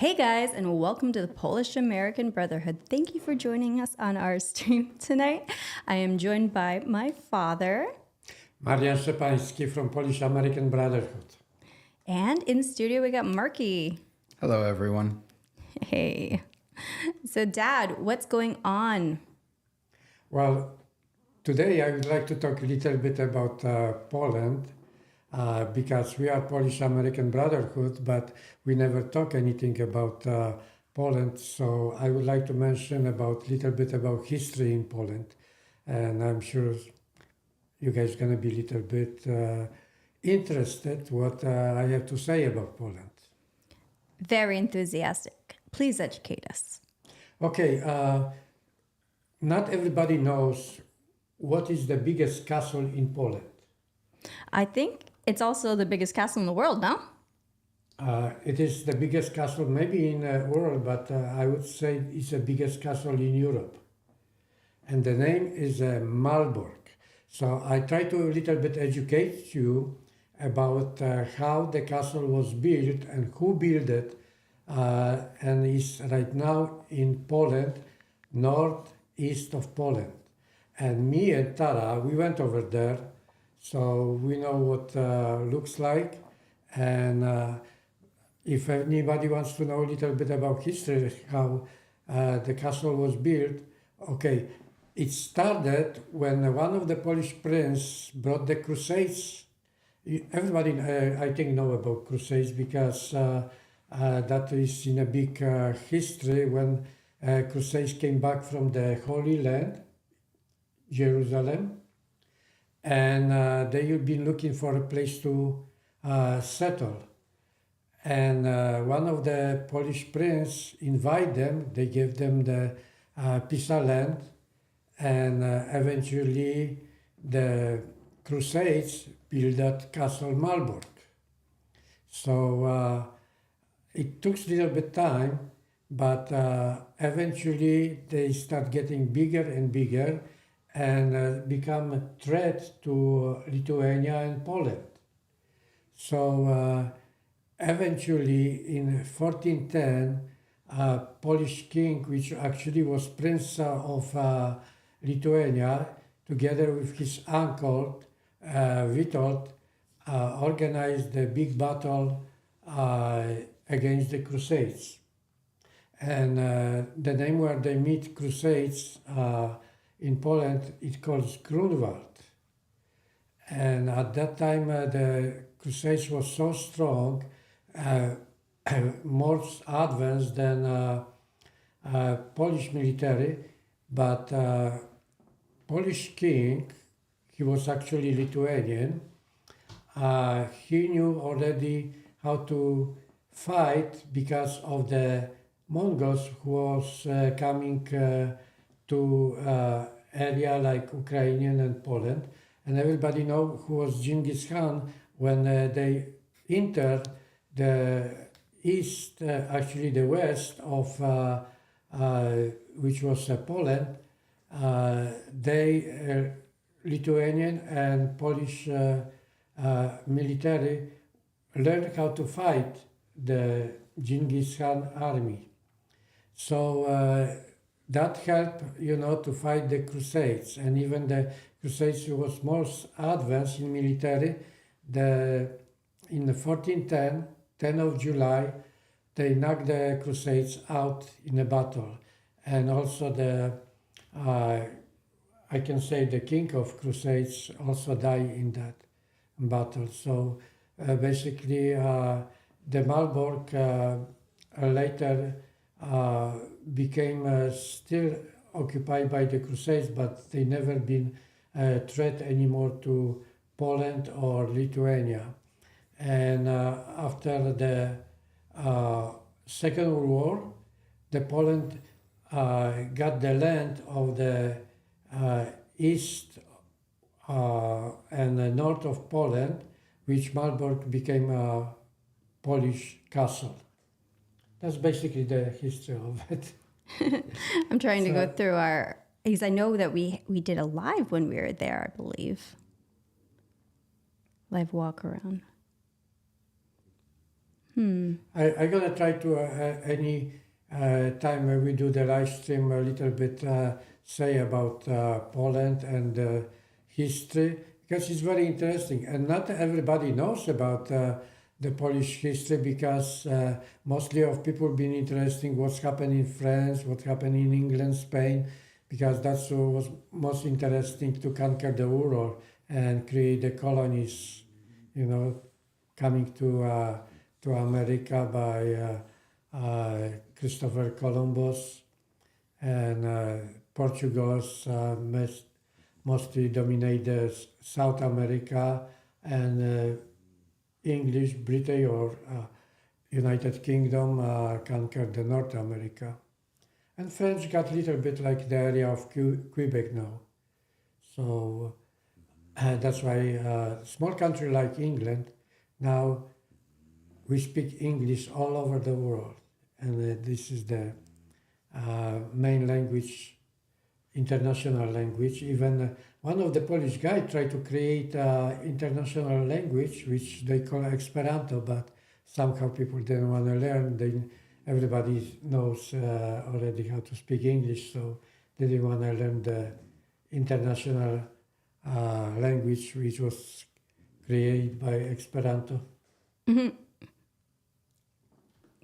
Hey guys, and welcome to the Polish American Brotherhood. Thank you for joining us on our stream tonight. I am joined by my father. Marian Szczepański from Polish American Brotherhood. And in the studio, we got Marky. Hello, everyone. Hey. So, Dad, what's going on? Well, today I would like to talk a little bit about Poland because we are Polish American Brotherhood, but we never talk anything about Poland. So I would like to mention about little bit about history in Poland, and I'm sure you guys gonna be a little bit interested what I have to say about Poland. Very enthusiastic. Please educate us. Okay, not everybody knows what is the biggest castle in Poland. I think it's also the biggest castle in the world, no? It is the biggest castle maybe in the world, but I would say it's the biggest castle in Europe. And the name is Malbork. So I try to a little bit educate you about how the castle was built and who built it, and is right now in Poland, northeast of Poland. And me and Tara, we went over there, so we know what looks like. And if anybody wants to know a little bit about history, how the castle was built, okay, it started when one of the Polish princes brought the Crusades. Everybody, I think, know about Crusades because that is in a big history when Crusades came back from the Holy Land, Jerusalem, and they had been looking for a place to settle. And one of the Polish princes invited them, they gave them the piece of land, and eventually the Crusades built that castle Malbork. So it took a little bit time, but eventually they start getting bigger and bigger and become a threat to Lithuania and Poland. So eventually in 1410, Polish king, which actually was Prince of Lithuania, together with his uncle Witold, organized a big battle against the Crusades. And the name where they meet Crusades in Poland, it calls Grunwald. And at that time, the Crusades was so strong, more advanced than Polish military, but Polish king, he was actually Lithuanian, he knew already how to fight because of the Mongols who was coming to area like Ukrainian and Poland. And everybody know who was Genghis Khan when they entered the east, actually the west of which was Poland. They Lithuanian and Polish military learned how to fight the Genghis Khan army. So that helped, to fight the Crusades. And even the Crusades was most advanced in military. In the 1410, 10 of July, they knocked the Crusades out in a battle. And also I can say the king of Crusades also died in that battle. So basically the Malbork later became still occupied by the Crusades, but they never been a threat anymore to Poland or Lithuania. And after the Second World War, the Poland got the land of the east and the north of Poland, which Malbork became a Polish castle. That's basically the history of it. I'm trying to go through because I know that we did a live when we were there, I believe. Live walk around. I'm gonna try to any time when we do the live stream a little bit say about Poland and history because it's very interesting and not everybody knows about the Polish history because mostly of people been interested what's happened in France, what happened in England, Spain, because that's what was most interesting to conquer the world and create the colonies, you know, coming to America by Christopher Columbus and Portugal's mostly dominated South America and English, Britain or United Kingdom conquered the North America. And French got a little bit like the area of Quebec now. So that's why small country like England, now we speak English all over the world. And this is the main language, international language. Even one of the Polish guys tried to create international language, which they call Esperanto, but somehow people didn't want to learn. Everybody knows already how to speak English, so they didn't want to learn the international language, which was created by Esperanto.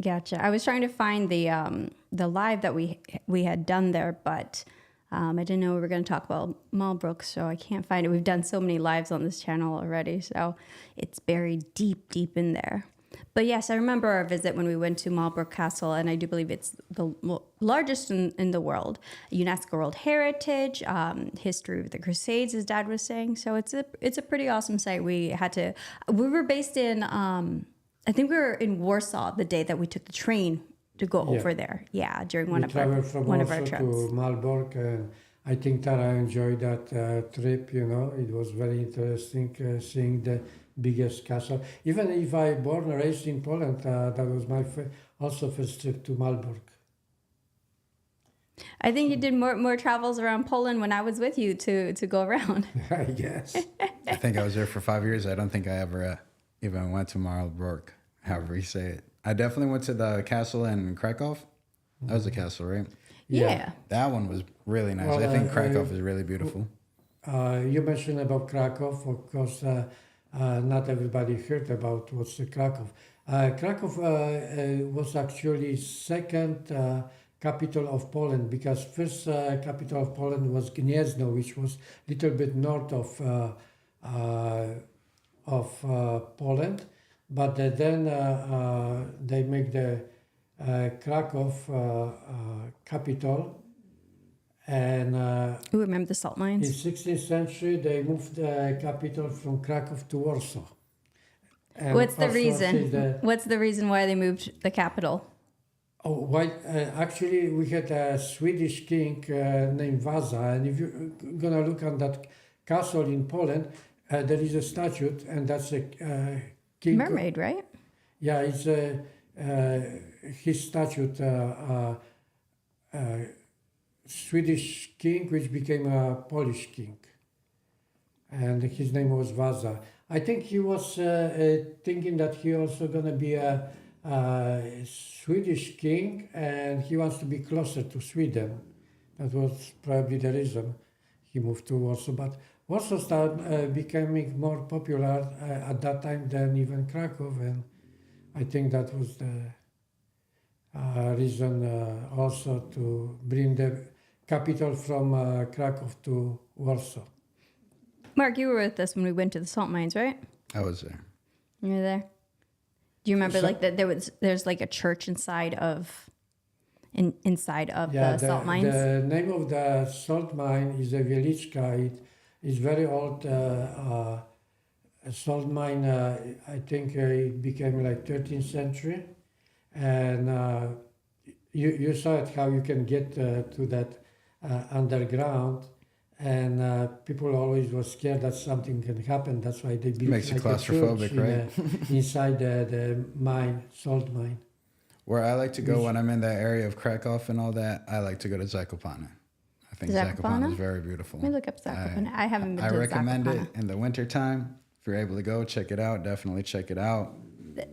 Gotcha. I was trying to find the live that we had done there, but I didn't know we were going to talk about Malbrook, so I can't find it. We've done so many lives on this channel already, so it's buried deep, deep in there. But yes, I remember our visit when we went to Malbrook Castle, and I do believe it's the largest in the world. UNESCO World Heritage, history of the Crusades, as Dad was saying. So it's a pretty awesome site. We were based in, I think we were in Warsaw the day that we took the train to go over there. Yeah, during one of our trips. To Malbork, and I think Tara enjoyed that trip. You know, it was very interesting seeing the biggest castle. Even if I born and raised in Poland, that was my also first trip to Malbork. I think you did more travels around Poland when I was with you to go around. I guess. I think I was there for 5 years. I don't think I ever even went to Malbork, however you say it. I definitely went to the castle in Krakow. That was the castle, right? Yeah. That one was really nice. Well, I think Krakow is really beautiful. You mentioned about Krakow, of course. Not everybody heard about what's the Krakow. Krakow was actually second capital of Poland because first capital of Poland was Gniezno, which was a little bit north of Poland, but then they make the Krakow capital. And you remember the salt mines? in 16th century, they moved the capital from Krakow to Warsaw. And What's the also reason? What's the reason why they moved the capital? Oh, why? Actually, we had a Swedish king named Vasa, and if you're gonna look on that castle in Poland, there is a statue, and that's a king. Mermaid, right? Yeah, it's his statue. Swedish king, which became a Polish king, and his name was Vasa. I think he was thinking that he also gonna be a Swedish king, and he wants to be closer to Sweden. That was probably the reason he moved to Warsaw. But Warsaw started becoming more popular at that time than even Krakow, and I think that was the reason also to bring the capital from Krakow to Warsaw. Mark, you were with us when we went to the salt mines, right? I was there. You were there. Do you remember like that there's like a church inside of the salt mines? The name of the salt mine is a Wieliczka. It's very old salt mine. I think it became like 13th century, and you saw it how you can get to that underground, and people always were scared that something can happen. That's why they built Makes you claustrophobic, right? Inside the mine, salt mine. Where I like to go when I'm in that area of Krakow and all that, I like to go to Zakopane. I think Zakopane is very beautiful. Let me look up Zakopane. I haven't been to Zakopane. I recommend it in the wintertime. If you're able to go, check it out. Definitely check it out.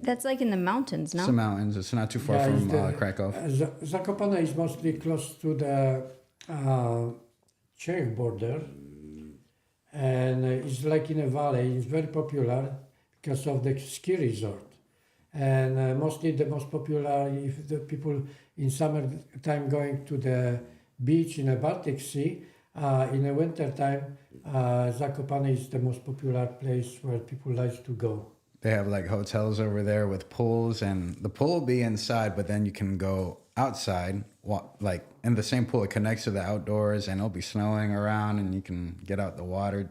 That's like in the mountains, It's no? the mountains. It's not too far Yeah, from it's Krakow. Zakopane is mostly close to the Czech border, and it's like in a valley. It's very popular because of the ski resort, and mostly the most popular if the people in summertime going to the beach in the Baltic Sea. In the winter time, Zakopane is the most popular place where people like to go. They have like hotels over there with pools, and the pool will be inside, but then you can go outside, like in the same pool. It connects to the outdoors, and it'll be snowing around, and you can get out the water.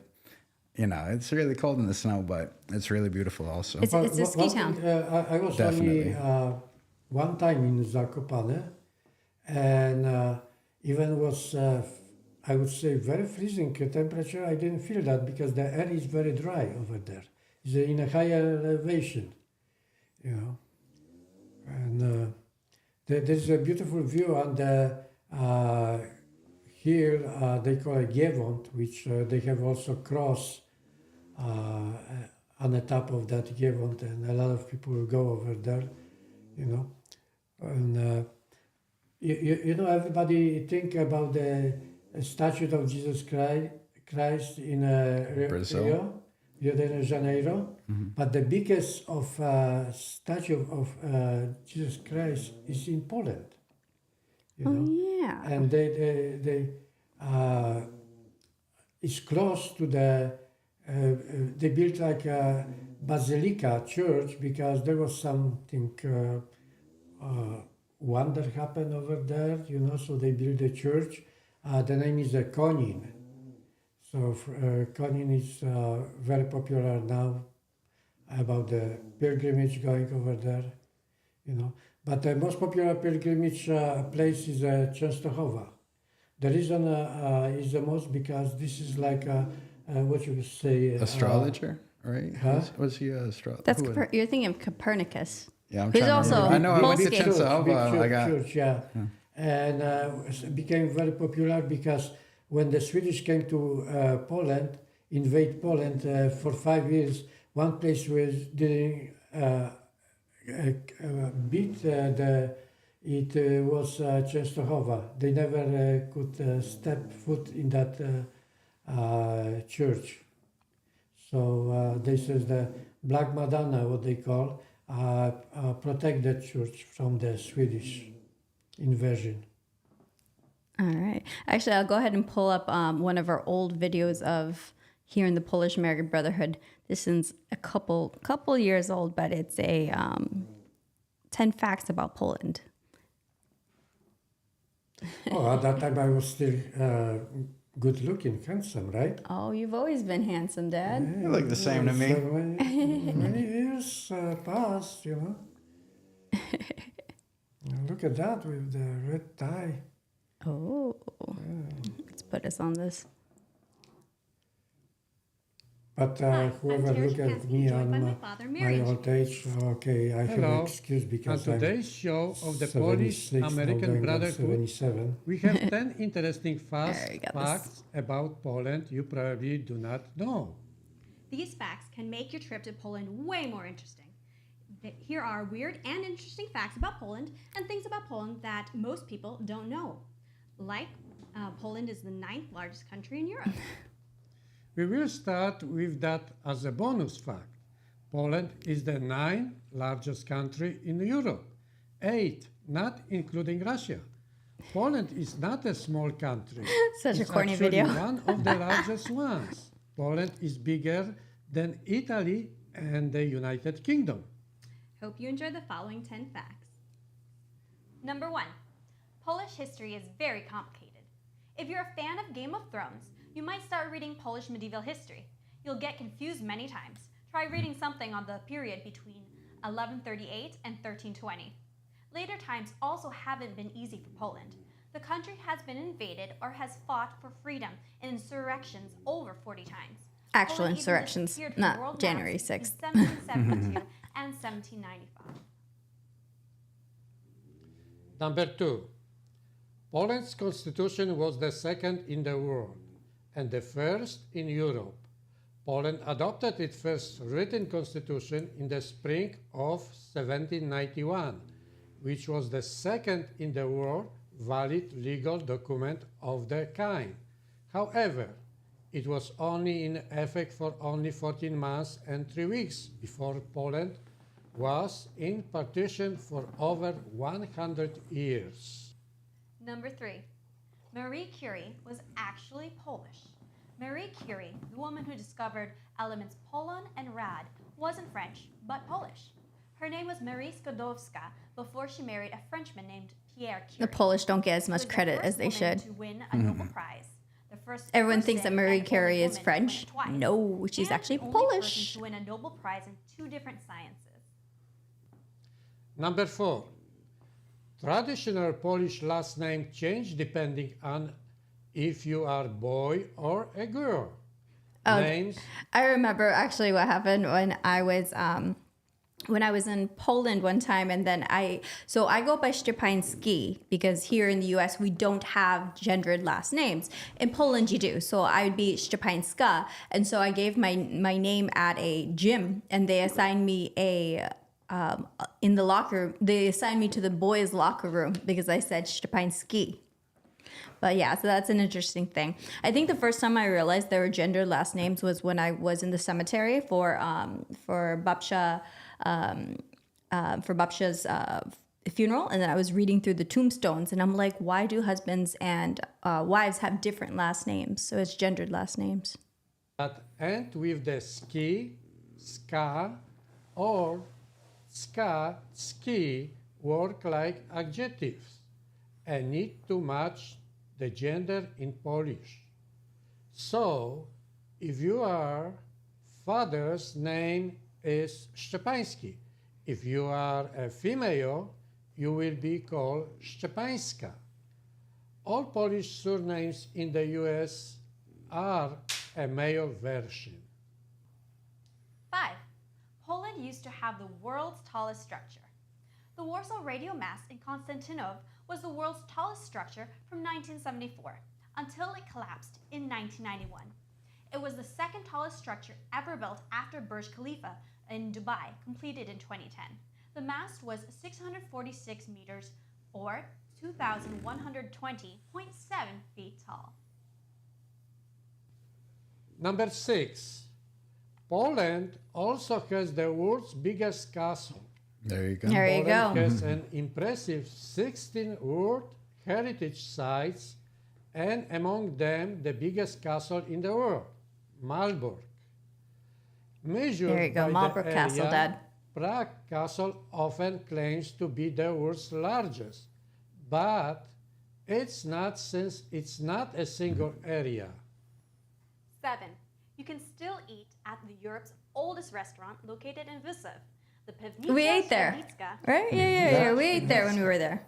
You know, it's really cold in the snow, but it's really beautiful also. It's a ski town. I was Definitely. only one time in Zakopane, and even was I would say very freezing temperature. I didn't feel that because the air is very dry over there. It's in a higher elevation, you know, and there's a beautiful view on the hill. They call it Giewont, which they have also cross on the top of that Giewont, and a lot of people go over there, you know. And you know, everybody think about the statue of Jesus Christ in Brazil. Rio de Janeiro, but the biggest of statue of Jesus Christ is in Poland. You know? Yeah. And they it's close to the they built like a basilica church because there was something wonder happened over there, you know, so they built a church. The name is Konin. So Konin is very popular now about the pilgrimage going over there, you know. But the most popular pilgrimage place is Częstochowa. The reason is the most because this is like what you would say Astrologer, right? Huh? Was he an astrologer? That's you're thinking of Copernicus. Yeah, I'm Who's trying to also remember. I know I went to Polski. Częstochowa. I got church, yeah. And it became very popular because when the Swedish came to Poland, invade Poland for 5 years, one place was didn't beat it was Częstochowa. They never could step foot in that church. So this is the Black Madonna, what they call, protect the church from the Swedish invasion. All right. Actually, I'll go ahead and pull up one of our old videos of here in the Polish American Brotherhood. This is a couple years old, but it's a 10 facts about Poland. Oh, at that time I was still good looking, handsome, right? Oh, you've always been handsome, Dad. You look the same to me. So many years passed, you know. Look at that with the red tie. Oh, let's put us on this. But whoever look at me on my old age, okay, I have an excuse On because I'm today's show of the Polish 76, now American going on Brotherhood, 77. we have 10 interesting There, you got this. facts about Poland you probably do not know. These facts can make your trip to Poland way more interesting. Here are weird and interesting facts about Poland and things about Poland that most people don't know. Like, Poland is the 9th largest country in Europe. We will start with that as a bonus fact. Poland is the 9th largest country in Europe, 8th, not including Russia. Poland is not a small country. Such a It's corny actually video. one of the largest ones. Poland is bigger than Italy and the United Kingdom. Hope you enjoy the following 10 facts. Number 1. Polish history is very complicated. If you're a fan of Game of Thrones, you might start reading Polish medieval history. You'll get confused many times. Try reading something on the period between 1138 and 1320. Later times also haven't been easy for Poland. The country has been invaded or has fought for freedom in insurrections over 40 times. Actual Poland even insurrections, disappeared from not world January maps in 6th. 1772 and 1795. Number 2. Poland's constitution was the second in the world and the first in Europe. Poland adopted its first written constitution in the spring of 1791, which was the second in the world valid legal document of the kind. However, it was only in effect for only 14 months and 3 weeks before Poland was in partition for over 100 years. Number 3. Marie Curie was actually Polish. Marie Curie, the woman who discovered elements polon and rad, wasn't French, but Polish. Her name was Marie Skłodowska before she married a Frenchman named Pierre Curie. The Polish don't get as She much was the credit first as they woman should. to win a Nobel Prize. The first Everyone person thinks that Marie and Curie only is woman to French. win it twice. No, she's And actually the only Polish. person to win a Nobel Prize in 2 different sciences. Number 4. Traditional Polish last name change depending on if you are boy or a girl. Oh, Names I remember actually what happened when I was in Poland one time, and then I go by Szczepański because here in the U.S. we don't have gendered last names. In Poland you do, so I would be Szczepańska, and so I gave my name at a gym, and they assigned me in the locker room. They assigned me to the boys' locker room because I said Szczepański. But yeah, so that's an interesting thing. I think the first time I realized there were gendered last names was when I was in the cemetery for Babcia. For Babcia's funeral, and then I was reading through the tombstones, and I'm like, why do husbands and wives have different last names? So it's gendered last names. that end with the ski, ska, or ska, ski work like adjectives and need to match the gender in Polish. So, if your father's name is Szczepański, if you are a female, you will be called Szczepańska. All Polish surnames in the US are a male version. 5. Poland used to have the world's tallest structure. The Warsaw Radio Mast in Constantinople was the world's tallest structure from 1974 until it collapsed in 1991. It was the second tallest structure ever built after Burj Khalifa in Dubai, completed in 2010. The mast was 646 meters or 2,120.7 feet tall. Number 6. Poland also has the world's biggest castle. There you go. There you Poland go. has an impressive 16 World Heritage Sites, and among them the biggest castle in the world, Malbork. Measured There you go, by Marlborough the Castle, area, Dad. Prague Castle often claims to be the world's largest, but it's not, since it's not a single area. 7. You can still eat at the Europe's oldest restaurant located in Wysow. The Piwnica We ate there, Świdnicka right? Yeah. We ate there when we were there.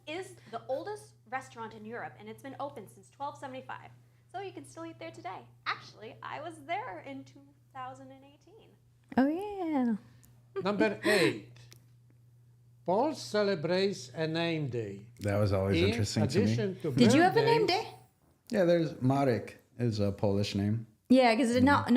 is the oldest restaurant in Europe, and it's been open since 1275. So you can still eat there today. Actually, I was there in 2018. Oh yeah. Number 8. Paul celebrates a name day. That was always In interesting to me. addition to Did you have a name birthdays, day? Yeah, there's Marek is a Polish name. Yeah, because not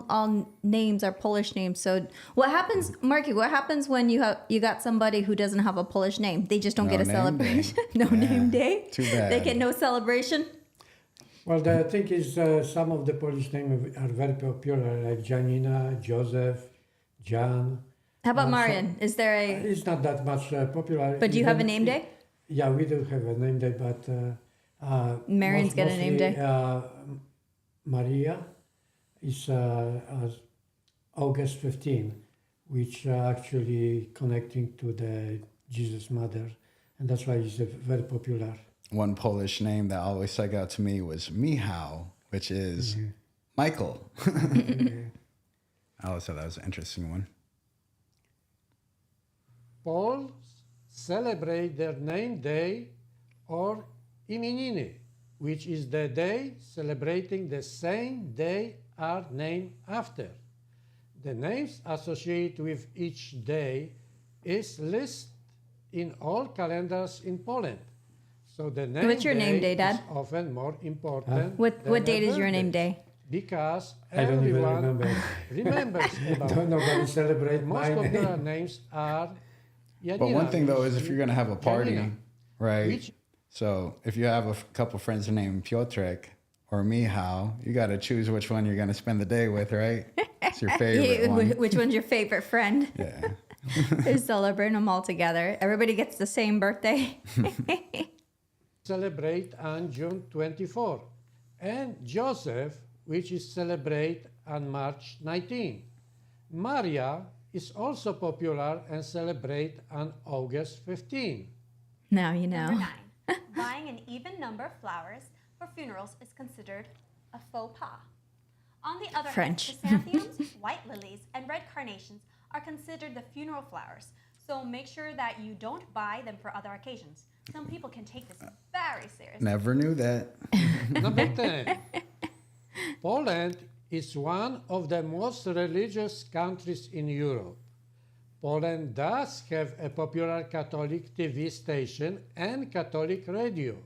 all names are Polish names. So what happens, Marky? What happens when you got somebody who doesn't have a Polish name? They just don't No get a name celebration. day. No Yeah, name day. too bad. They get no celebration. Well, the thing is, some of the Polish names are very popular, like Janina, Joseph, Jan. How about Also- Marian? Is there a? It's not that much popular. But do you have a Even- name day? Yeah, we do have a name day, but Marian's got a name day. Maria is August 15, which actually connecting to the Jesus Mother, and that's why it's very popular. One Polish name that always stuck out to me was Michał, which is Michael. I always thought that was an interesting one. Poles celebrate their name day or imieniny, which is the day celebrating the same day are named after. The names associated with each day is listed in all calendars in Poland. So the name What's your name day, Dad? is often more important. What than date a is your name birthday. day? because I don't even everyone remember. remembers about Don't it. nobody celebrate Most my popular name. names are Janina, But one thing though which is if you're gonna have a party, Janina, right? which So if you have a couple friends named Piotrek or Mihao, you got to choose which one you're gonna spend the day with, right? It's your favorite one. Which one's your favorite friend? Yeah. They're celebrating them all together. Everybody gets the same birthday. celebrate on June 24, and Joseph, which is celebrate on March 19. Maria is also popular and celebrate on August 15. Now you Number know. 9. Buying an even number of flowers for funerals is considered a faux pas. On the other French. hand, chrysanthemums, white lilies, and red carnations are considered the funeral flowers, so make sure that you don't buy them for other occasions. Some people can take this very seriously. Never knew that. Number 10. Poland is one of the most religious countries in Europe. Poland does have a popular Catholic TV station and Catholic radio.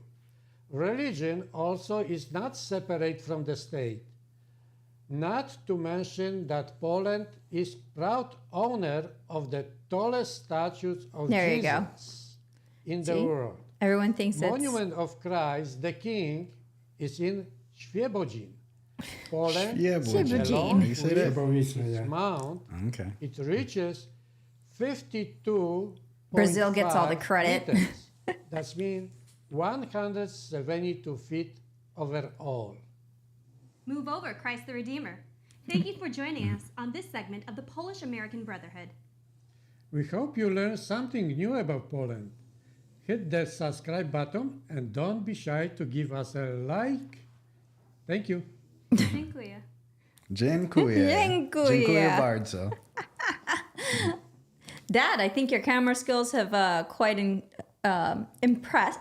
Religion also is not separate from the state. Not to mention that Poland is proud owner of the tallest statue of There you Jesus go. in the See? world. Everyone thinks it's Monument of Christ the King is in Świebodzin, Poland. Yeah, Świebodzin. Along You say with that? Świebowice, its yeah. mount, Okay. it reaches 52. Brazil gets all the credit. That means 172 feet overall. Move over, Christ the Redeemer. Thank you for joining us on this segment of the Polish American Brotherhood. We hope you learned something new about Poland. Hit the subscribe button and don't be shy to give us a like. Thank you. Dziękuję. Dziękuję. Dziękuję. Dziękuję bardzo. Dad, I think your camera skills have quite improved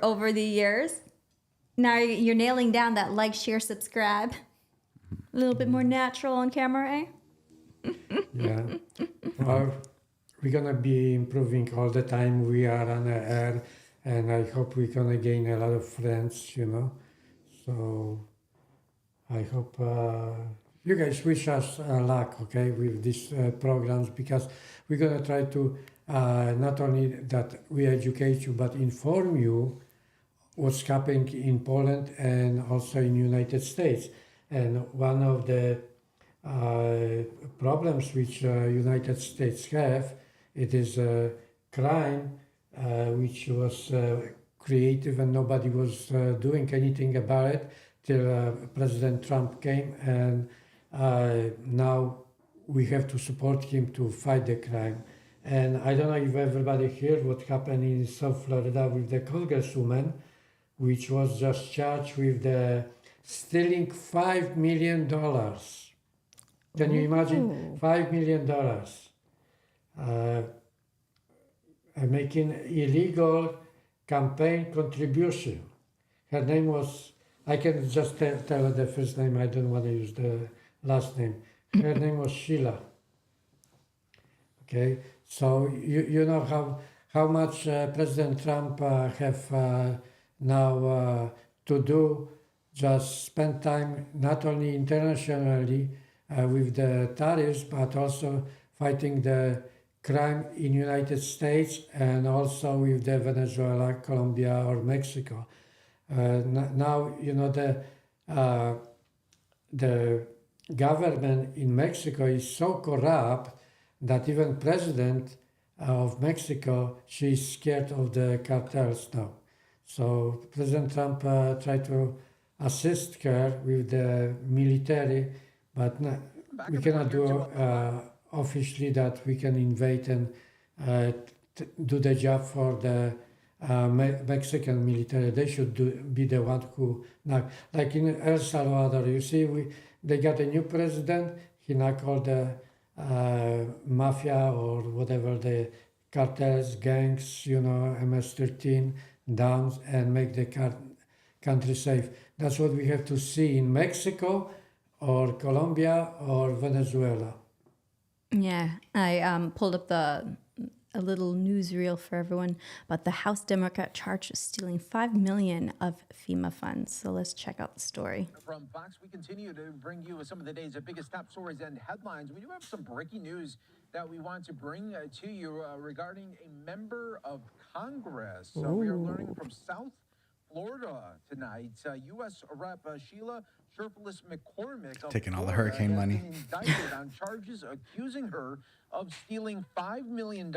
over the years. Now you're nailing down that like, share, subscribe. A little bit more natural on camera, eh? Yeah. Well, we're gonna be improving all the time. We are on the air, and I hope we're gonna gain a lot of friends. So I hope you guys wish us luck, okay, with these programs, because we're gonna try to not only that we educate you, but inform you what's happening in Poland and also in United States. And one of the problems which United States have, it is a crime which was creative and nobody was doing anything about it till President Trump came, and now we have to support him to fight the crime. And I don't know if everybody heard what happened in South Florida with the congresswoman, which was just charged with the stealing $5 million. Can you imagine? $5 million. Making illegal campaign contribution. Her name was, I can just tell the first name, I don't want to use the last name. Her name was Sheila. Okay, so you know how much President Trump have now to do, just spend time not only internationally with the tariffs, but also fighting the crime in United States and also with the Venezuela, Colombia, or Mexico. Now, you know, the government in Mexico is so corrupt that even president of Mexico, she's scared of the cartels now. So President Trump tried to assist her with the military, but we cannot do officially that we can invade and do the job for the Mexican military. They should be the one who knock. Like in El Salvador, you see, they got a new president. He knocked all the mafia or whatever the cartels, gangs, you know, MS-13 down and make the country safe. That's what we have to see in Mexico or Colombia or Venezuela. Yeah, I pulled up a little newsreel for everyone about the House Democrat charged with stealing $5 million of FEMA funds. So let's check out the story. From Fox, we continue to bring you some of the day's biggest top stories and headlines. We do have some breaking news that we want to bring to you regarding a member of Congress. We are learning from South Florida tonight. U.S. Rep. Sheila Sherfless McCormick of Taking all the Florida hurricane has money. been indicted on charges accusing her of stealing $5 million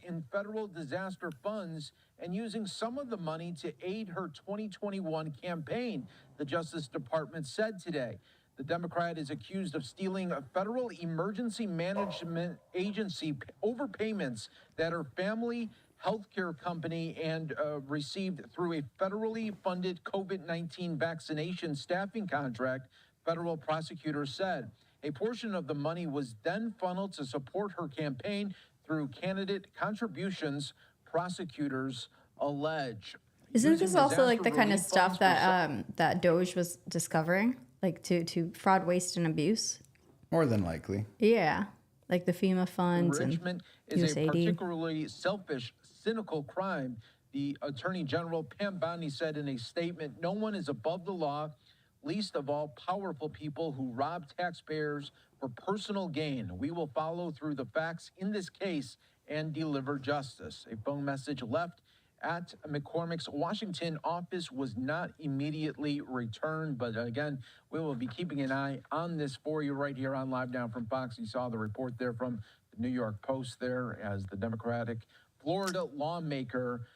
in federal disaster funds and using some of the money to aid her 2021 campaign, the Justice Department said today. The Democrat is accused of stealing a federal emergency management agency overpayments that her family healthcare company and received through a federally funded COVID-19 vaccination staffing contract, federal prosecutors said. A portion of the money was then funneled to support her campaign through candidate contributions, prosecutors allege. Isn't this also like the kind of stuff that that Doge was discovering, like to fraud, waste, and abuse? More than likely. Yeah, like the FEMA funds Enrichment and is a USAID. particularly selfish, cynical crime. The Attorney General Pam Bondi said in a statement, "No one is above the law, least of all powerful people who rob taxpayers for personal gain. We will follow through the facts in this case and deliver justice." A phone message left at McCormick's Washington office was not immediately returned. But again, we will be keeping an eye on this for you right here on Live Now from Fox. You saw the report there from the New York Post there as the Democratic Florida lawmaker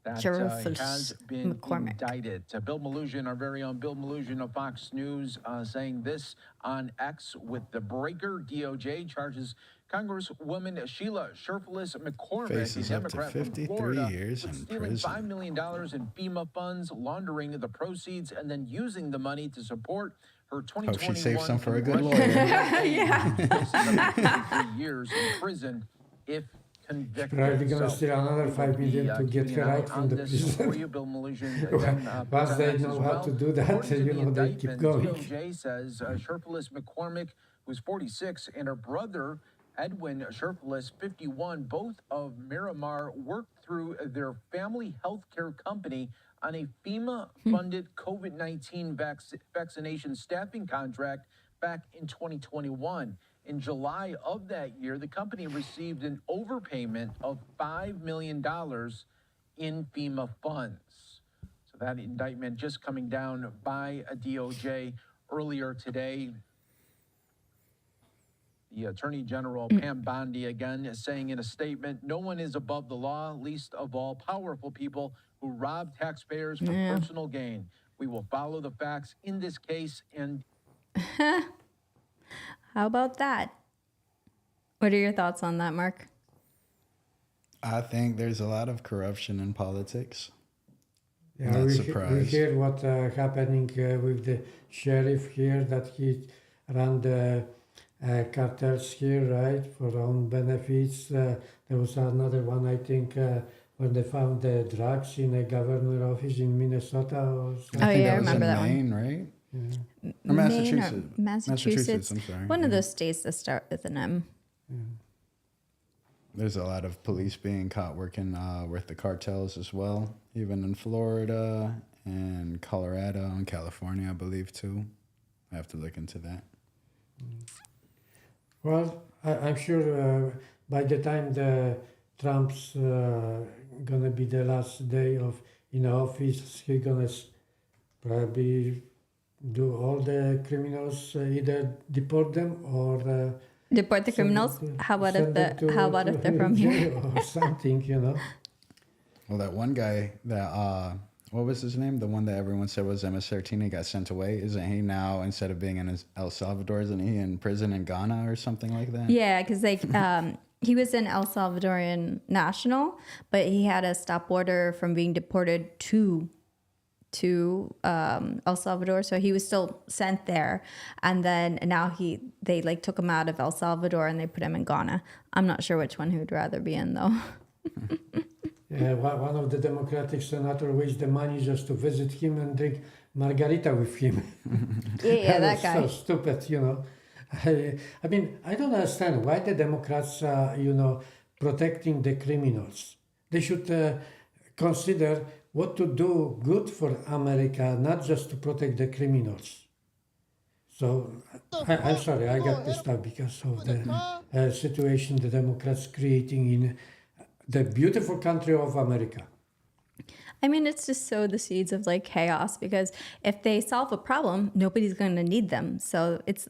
that has been indicted. Bill Melugin, our very own Bill Melugin of Fox News, saying this on X with the breaker. DOJ charges Congresswoman Sheila Sherfless McCormick, Faces a up to Democrat 53 from Florida, years with in stealing prison. $5 million in FEMA funds, laundering the proceeds, and then using the money to support her 2021 Hope she saved some for a good lawyer. Yeah. 3 years in prison if convicted. Probably going to steal another 5 million to get her out from the prison. Bill Melugin, Once they know how to do that, they keep going. DOJ says Sherfless McCormick, who's 46, and her brother Edwin Sherfless, 51, both of Miramar, worked through their family healthcare company on a FEMA-funded COVID-19 vaccination staffing contract back in 2021. In July of that year, the company received an overpayment of $5 million in FEMA funds. So that indictment just coming down by a DOJ earlier today. The Attorney General, Pam Bondi, again, is saying in a statement, "No one is above the law, least of all powerful people who rob taxpayers for personal gain. We will follow the facts in this case and..." How about that? What are your thoughts on that, Mark? I think there's a lot of corruption in politics. Yeah, Not we surprised. hear what happening with the sheriff here, that he ran the cartels here, right, for own benefits. There was another one, I think, when they found the drugs in a governor office in Minnesota or something. Oh, I think yeah, I that was remember in that one. Maine, right? Yeah. Or Maine Massachusetts. or Massachusetts. I'm sorry. One of those states that start with an M. There's a lot of police being caught working with the cartels as well, even in Florida and Colorado and California, I believe, too. I have to look into that. Well, I'm sure by the time the Trump's gonna be the last day of in office, he's gonna probably do all the criminals, either deport them or Deport the criminals. How about if they're from here? jail or something, you know. Well, that one guy that, what was his name? The one that everyone said was MS-13 got sent away. Isn't he now, instead of being in El Salvador, isn't he in prison in Ghana or something like that? Yeah, because he was in El Salvadorian national, but he had a stop order from being deported to El Salvador, so he was still sent there, and then now they like took him out of El Salvador and they put him in Ghana. I'm not sure which one he would rather be in though. Yeah, one of the Democratic senators wasted the money just to visit him and drink margarita with him. Yeah, that guy. So stupid, you know. I mean, I don't understand why the Democrats, protecting the criminals. They should consider what to do good for America, not just to protect the criminals. So I'm sorry, I got pissed off because of the situation the Democrats creating in the beautiful country of America. I mean, it's just sow the seeds of like chaos, because if they solve a problem, nobody's going to need them. So it's,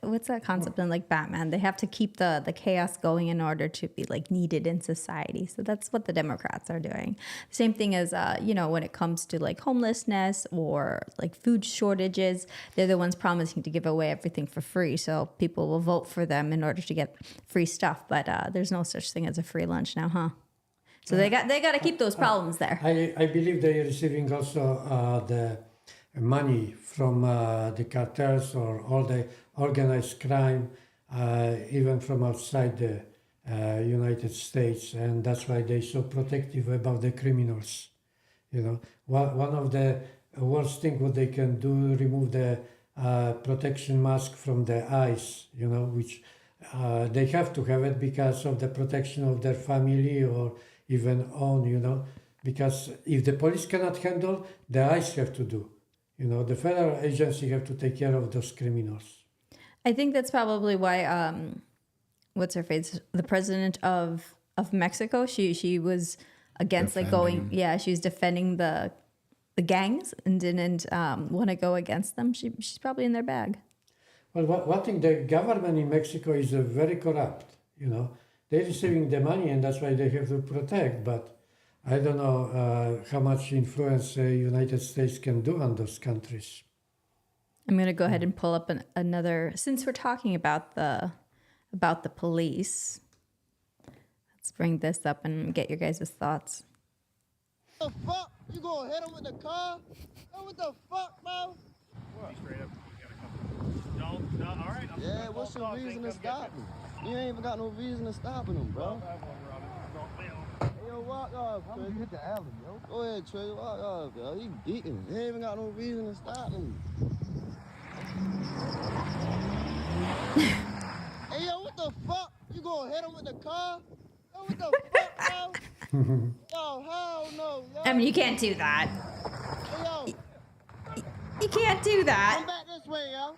what's that concept in like Batman? They have to keep the chaos going in order to be like needed in society. So that's what the Democrats are doing. Same thing as, when it comes to like homelessness or like food shortages, they're the ones promising to give away everything for free. So people will vote for them in order to get free stuff. But there's no such thing as a free lunch now, huh? So they got to keep those problems there. I believe they are receiving also the money from the cartels or all the organized crime, even from outside the United States, and that's why they're so protective about the criminals. One of the worst thing what they can do, remove the protection mask from the eyes, which they have to have it because of the protection of their family or even own, because if the police cannot handle, the ICE have to do. The federal agency have to take care of those criminals. I think that's probably why, what's her face? The president of Mexico, she was against she was defending the gangs and didn't want to go against them. She's probably in their bag. Well, one thing, the government in Mexico is very corrupt, They're receiving the money and that's why they have to protect, but I don't know how much influence the United States can do on those countries. I'm going to go ahead and pull up another, since we're talking about the police, let's bring this up and get your guys' thoughts. What the fuck? You gonna hit him with the car? Oh, what the fuck, bro? What? Straight up. No, all right. Yeah, what's your reason to stop me? You ain't even got no reason to stop him, bro. Hey, yo, walk off, Trey. You hit the alley, yo. Go ahead, Trey. Walk off, yo. He beating. He ain't even got no reason to stop him. Hey, yo, what the fuck? You gonna hit him with the car? Yo, what the fuck, bro? Yo, hell no, yo. I mean, you can't do that. Hey, yo. You can't do that. Come back this way, yo.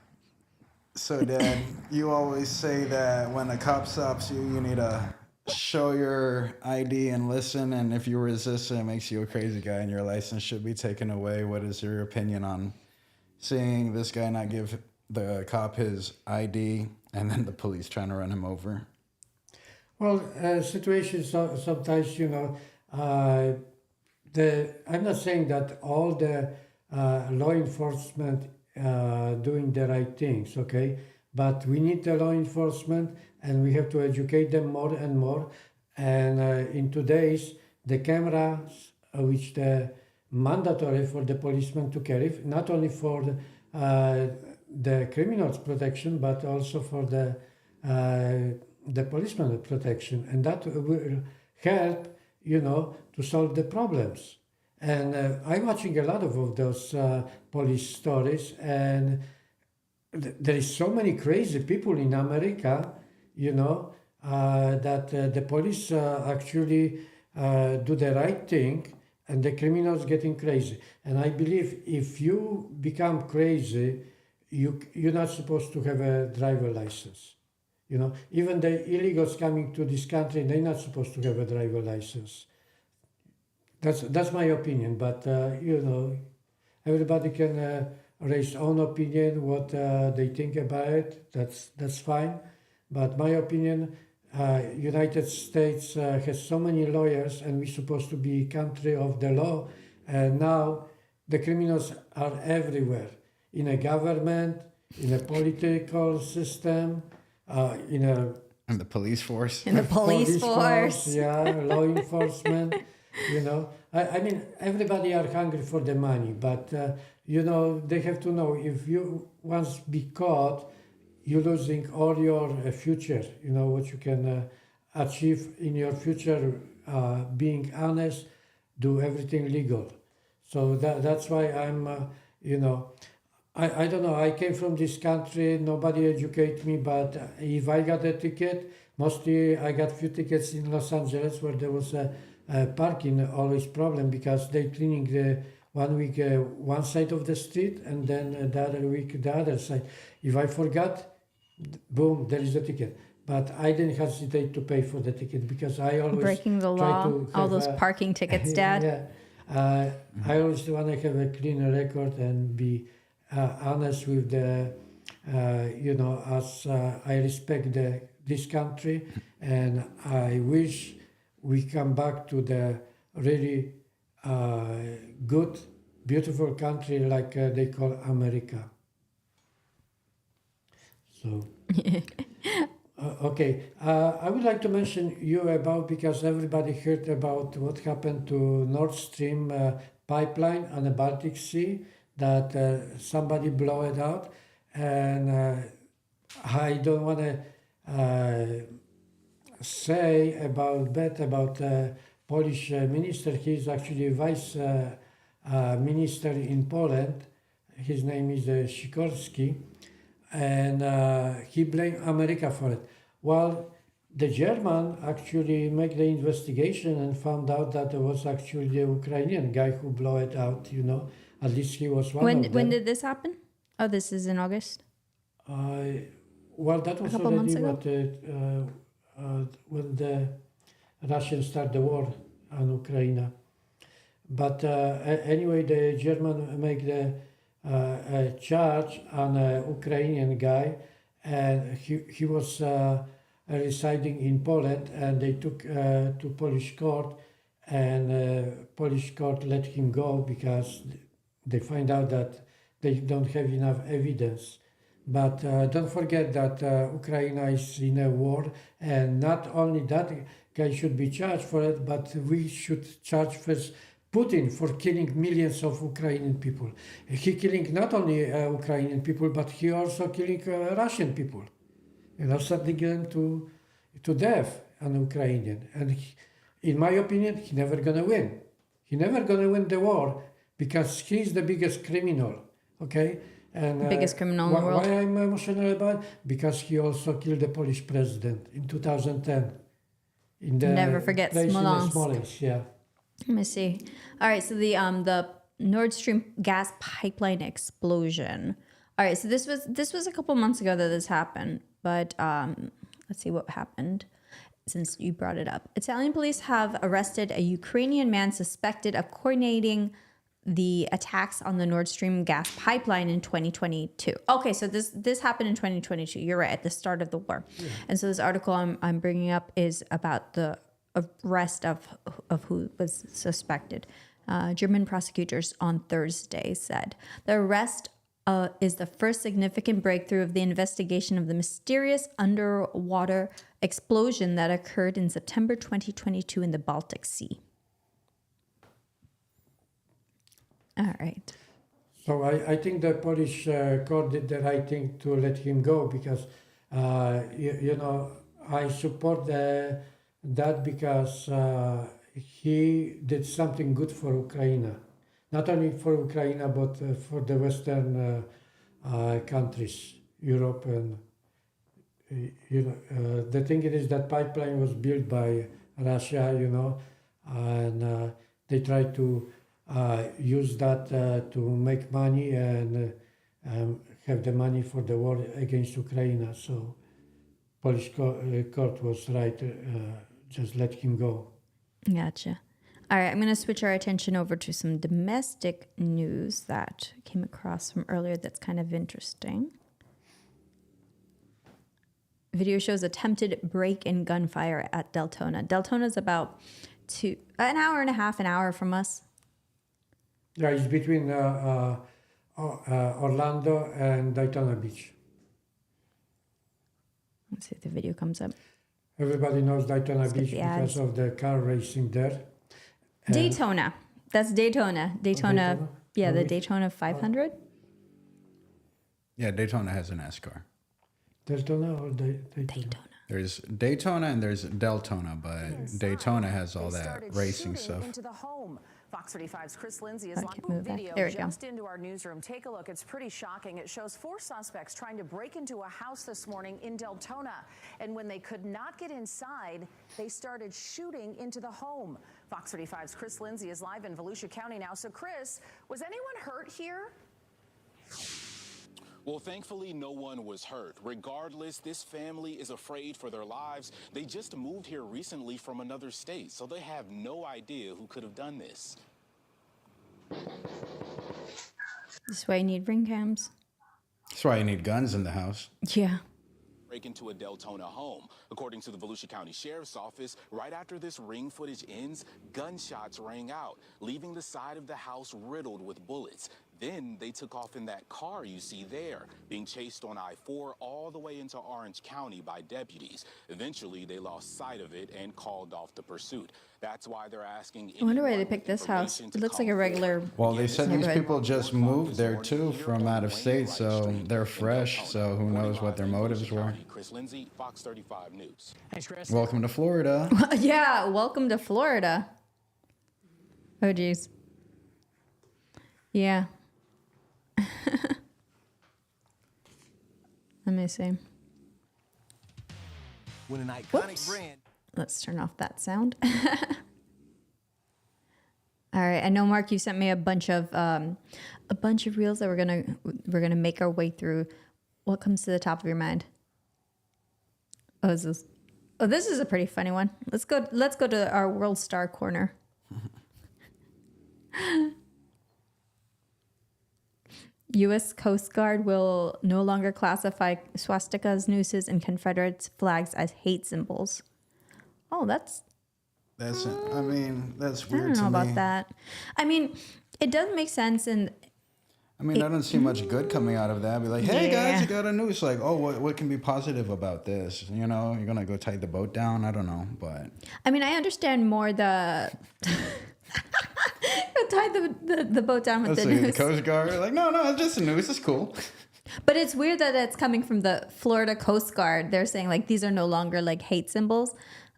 So, Dad, you always say that when a cop stops you, you need to show your ID and listen, and if you resist, it makes you a crazy guy and your license should be taken away. What is your opinion on seeing this guy not give the cop his ID and then the police trying to run him over? Well, situations sometimes, I'm not saying that all the law enforcement doing the right things, okay? But we need the law enforcement and we have to educate them more and more. And in today's, the cameras, which the mandatory for the policeman to carry, not only for the criminals protection, but also for the policeman protection. And that will help, to solve the problems. And I'm watching a lot of those police stories, and there is so many crazy people in America, that the police actually do the right thing, and the criminals getting crazy. And I believe if you become crazy, you're not supposed to have a driver license. Even the illegals coming to this country, they're not supposed to have a driver license. That's my opinion, but everybody can raise own opinion, what they think about it. That's fine, but my opinion, United States has so many lawyers, and we're supposed to be country of the law, and now the criminals are everywhere, in a government, in a political system, in the police force. In the police force. Yeah, law enforcement. I mean, everybody are hungry for the money, but they have to know if you once be caught, you're losing all your future. What you can achieve in your future, being honest, do everything legal. So that's why I'm, I don't know. I came from this country. Nobody educate me, but if I got a ticket, Mostly, I got few tickets in Los Angeles where there was a parking always problem because they cleaning the 1 week one side of the street and then the other week the other side. If I forgot, boom, there is a ticket. But I didn't hesitate to pay for the ticket because I always Breaking the try law, to all have those parking tickets, Dad. yeah, I always want to have a clean record and be honest with the, as I respect this country, and I wish we come back to the really good, beautiful country like they call America. So. Okay, I would like to mention you about because everybody heard about what happened to Nord Stream pipeline on the Baltic Sea that somebody blew it out, and I don't want to say about Polish minister. He's actually vice minister in Poland. His name is Sikorski. And he blamed America for it. Well, the German actually made the investigation and found out that it was actually the Ukrainian guy who blew it out, At least he was one of them. When did this happen? Oh, this is in August? Well, that was couple months already when the Russians started the war on Ukraine. But anyway, the German made the a charge on a Ukrainian guy, and he was residing in Poland, and they took to Polish court, and Polish court let him go because they find out that they don't have enough evidence. But don't forget that Ukraine is in a war, and not only that guy should be charged for it, but we should charge first Putin for killing millions of Ukrainian people. He killing not only Ukrainian people, but he also killing Russian people. Sending them to death on Ukrainian. And in my opinion, he never gonna win. He never gonna win the war because he's the biggest criminal. Okay. And biggest criminal in the world. Why I'm emotional about it? Because he also killed the Polish president in 2010. In the Never forget place Smolensk. in Smolensk, yeah. Let me see. All right, so the Nord Stream gas pipeline explosion. All right, so this was a couple months ago that this happened, but let's see what happened since you brought it up. Italian police have arrested a Ukrainian man suspected of coordinating the attacks on the Nord Stream gas pipeline in 2022. Okay, so this happened in 2022. You're right, at the start of the war. Yeah. And so this article I'm bringing up is about the arrest of who was suspected. German prosecutors on Thursday said the arrest is the first significant breakthrough of the investigation of the mysterious underwater explosion that occurred in September 2022 in the Baltic Sea. All right. So I think the Polish court did the right thing to let him go because, I support that because he did something good for Ukraine. Not only for Ukraine, but for the Western countries, Europe. And, the thing is that pipeline was built by Russia, and they tried to use that to make money and have the money for the war against Ukraine. So Polish court was right, just let him go. Gotcha. All right, I'm going to switch our attention over to some domestic news that came across from earlier that's kind of interesting. Video shows attempted break in gunfire at Deltona. Deltona is about an hour and a half, an hour from us. Yeah, it's between Orlando and Daytona Beach. Let's see if the video comes up. Everybody knows Daytona Beach because of the car racing there. And Daytona. That's Daytona. Daytona. Yeah, the Daytona 500. Yeah, Daytona has an NASCAR. Daytona or Daytona? There's Daytona and there's Deltona, but Daytona has all that racing stuff. Into the home. Fox 35's Chris Lindsay is Okay, live. move back. Video There we go. just into our newsroom. Take a look. It's pretty shocking. It shows 4 suspects trying to break into a house this morning in Deltona. And when they could not get inside, they started shooting into the home. Fox 35's Chris Lindsay is live in Volusia County now. So, Chris, was anyone hurt here? Well, thankfully, no one was hurt. Regardless, this family is afraid for their lives. They just moved here recently from another state, so they have no idea who could have done this. This is why you need ring cams. That's why you need guns in the house. Yeah. Break into a Deltona home. According to the Volusia County Sheriff's Office, right after this ring footage ends, gunshots rang out, leaving the side of the house riddled with bullets. Then they took off in that car you see there, being chased on I-4 all the way into Orange County by deputies. Eventually, they lost sight of it and called off the pursuit. That's why they're asking. I wonder why they picked this house. It looks like a regular. Well, they said these neighborhood. people just moved there too from out of state, so they're fresh. So who knows what their motives were? Chris Lindsay, Fox 35 News. Thanks, Chris. Welcome to Florida. Yeah, welcome to Florida. Oh, geez. Yeah. Let me see. When an iconic Whoops. brand. Let's turn off that sound. All right. I know, Mark, you sent me a bunch of reels that we're gonna make our way through. What comes to the top of your mind? Oh, this is a pretty funny one. Let's go to our World Star corner. U.S. Coast Guard will no longer classify swastikas, nooses, and Confederate flags as hate symbols. Oh, that's That's that's I weird don't know to me. about that. I mean, it does make sense, and I mean, I don't see much good coming out of that. Be like, hey guys, Yeah. you got a noose. Like, oh, what can be positive about this? You know, you're gonna go tie the boat down. I don't know, but I mean, I understand more the tie the boat down with let's the see, the noose. Coast Guard. Like, no, it's just a noose. It's cool. But it's weird that it's coming from the Florida Coast Guard. They're saying like these are no longer like hate symbols.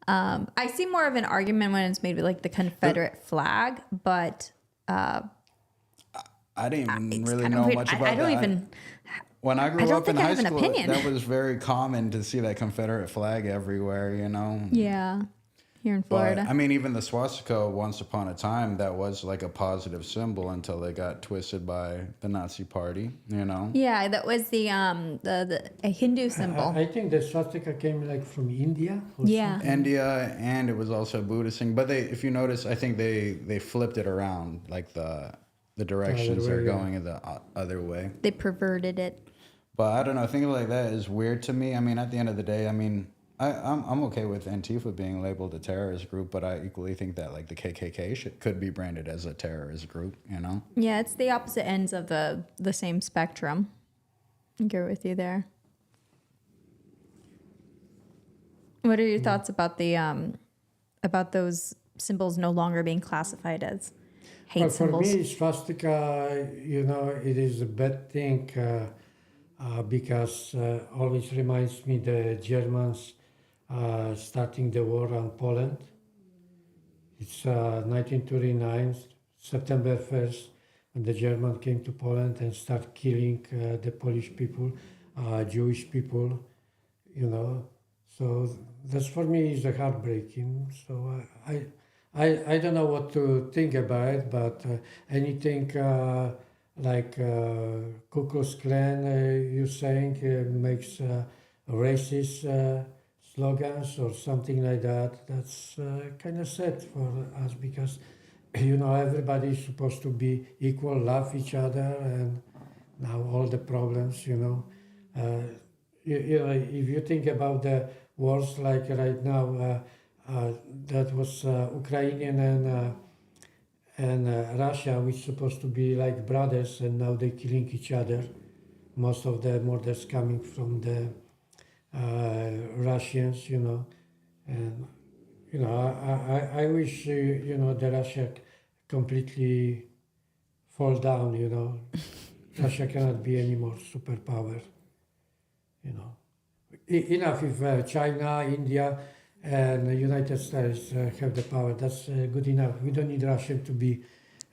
I see more of an argument when it's made with like the Confederate flag, but I didn't even it's really kind of know weird. much about I don't that. even. When I I grew don't up in think I high have an school, opinion. that was very common to see that Confederate flag everywhere. You know. Yeah, here in But Florida. I mean, even the swastika, once upon a time, that was like a positive symbol until they got twisted by the Nazi Party. You know. Yeah, that was the a Hindu symbol. I think the swastika came like from India. Or Yeah. India, and it was also a Buddhist thing. But if you notice, I think they flipped it around, like the directions way, are yeah. going in the other way. They perverted it. But I don't know, things like that is weird to me. I mean, at the end of the day, I mean, I'm okay with Antifa being labeled a terrorist group, but I equally think that like the KKK could be branded as a terrorist group. You know? Yeah, it's the opposite ends of the same spectrum. I agree with you there. What are your thoughts about the about those symbols no longer being classified as hate Well, for symbols? me, swastika, it is a bad thing because always reminds me the Germans starting the war on Poland. It's 1939, September 1st, when the Germans came to Poland and started killing the Polish people, Jewish people, So that's for me is heartbreaking. So I don't know what to think about it, but anything like Ku Klux Klan, you're saying, makes racist slogans or something like that. That's kind of sad for us because, everybody is supposed to be equal, love each other, and now all the problems, if you think about the wars like right now, that was Ukrainian and Russia, which supposed to be like brothers, and now they're killing each other. Most of the murders coming from the Russians, and I wish the Russia completely fall down. Russia cannot be any more superpower. Enough if China, India, and the United States have the power. That's good enough. We don't need Russia to be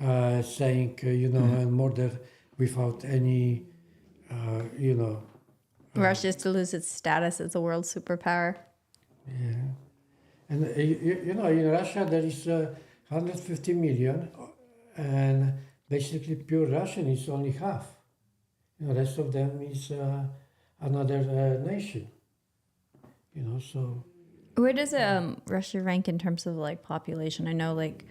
saying, and murder without any, Russia is to lose its status as a world superpower. Yeah. And in Russia there is 150 million, and basically pure Russian is only half. The rest of them is another nation. So. Where does Russia rank in terms of like population? I know like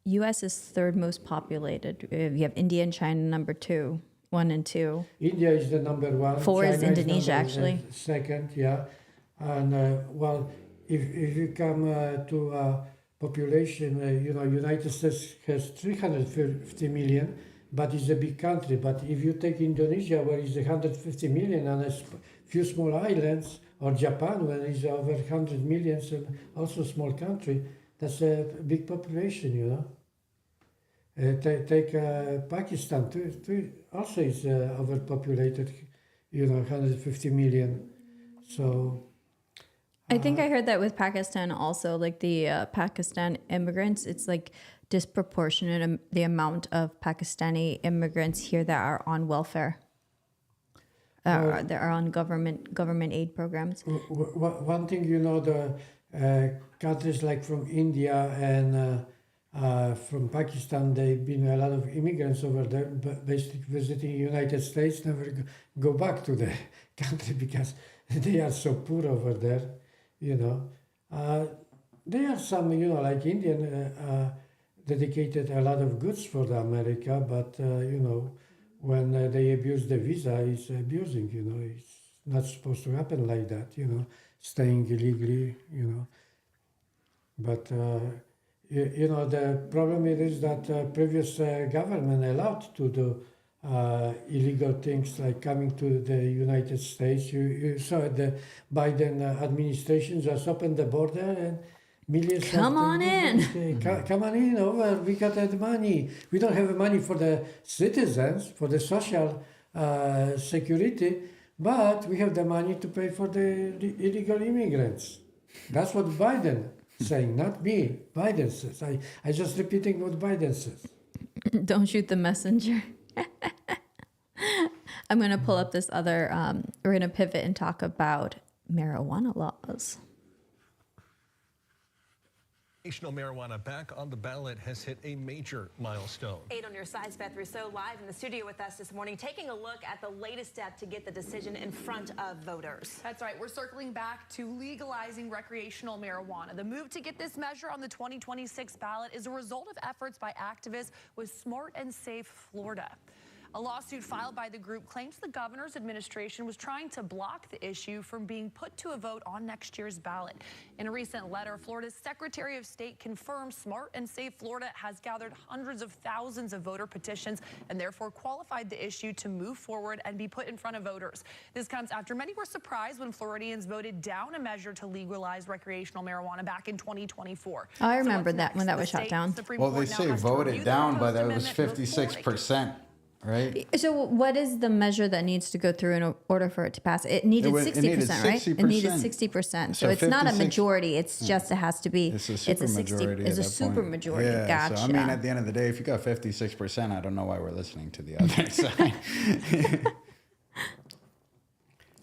U.S. is third most populated. You have India and China number 2, 1 and 2. India is the number 1. 4 China is Indonesia, actually. Second, yeah. And if you come to population, United States has 350 million, but it's a big country. But if you take Indonesia, where is 150 million and a few small islands, or Japan, where is over 100 millions and also small country, that's a big population, take Pakistan, too, also is overpopulated, 150 million. So. I think I heard that with Pakistan also, like the Pakistan immigrants, it's like disproportionate the amount of Pakistani immigrants here that are on welfare. That are on government aid programs. One thing, the countries like from India and from Pakistan, they've been a lot of immigrants over there, but basically visiting United States, never go back to the country because they are so poor over there, There are some, like Indian dedicated a lot of goods for the America, but, when they abuse the visa, it's abusing, it's not supposed to happen like that, staying illegally, But, the problem is that previous government allowed to do illegal things like coming to the United States. You saw the Biden administration just opened the border and millions. Come on in. Come on in over. We got that money. We don't have money for the citizens, for the social security, but we have the money to pay for the illegal immigrants. That's what Biden saying, not me. Biden says. I just repeating what Biden says. Don't shoot the messenger. I'm going to pull up this other, we're going to pivot and talk about marijuana laws. Recreational marijuana back on the ballot has hit a major milestone. 8 on your side, Beth Rousseau, live in the studio with us this morning, taking a look at the latest step to get the decision in front of voters. That's right. We're circling back to legalizing recreational marijuana. The move to get this measure on the 2026 ballot is a result of efforts by activists with Smart and Safe Florida. A lawsuit filed by the group claims the governor's administration was trying to block the issue from being put to a vote on next year's ballot. In a recent letter, Florida's Secretary of State confirmed Smart and Safe Florida has gathered hundreds of thousands of voter petitions and therefore qualified the issue to move forward and be put in front of voters. This comes after many were surprised when Floridians voted down a measure to legalize recreational marijuana back in 2024. Oh, I remember that when that was shot down. Well, they say voted down, but that was 56%. Right. So what is the measure that needs to go through in order for it to pass? It needed 60%, right? It needed 60%. So it's not a majority. It's just, it has to be, it's a super majority. Yeah, Gotcha. So, I mean, at the end of the day, if you got 56%, I don't know why we're listening to the other side.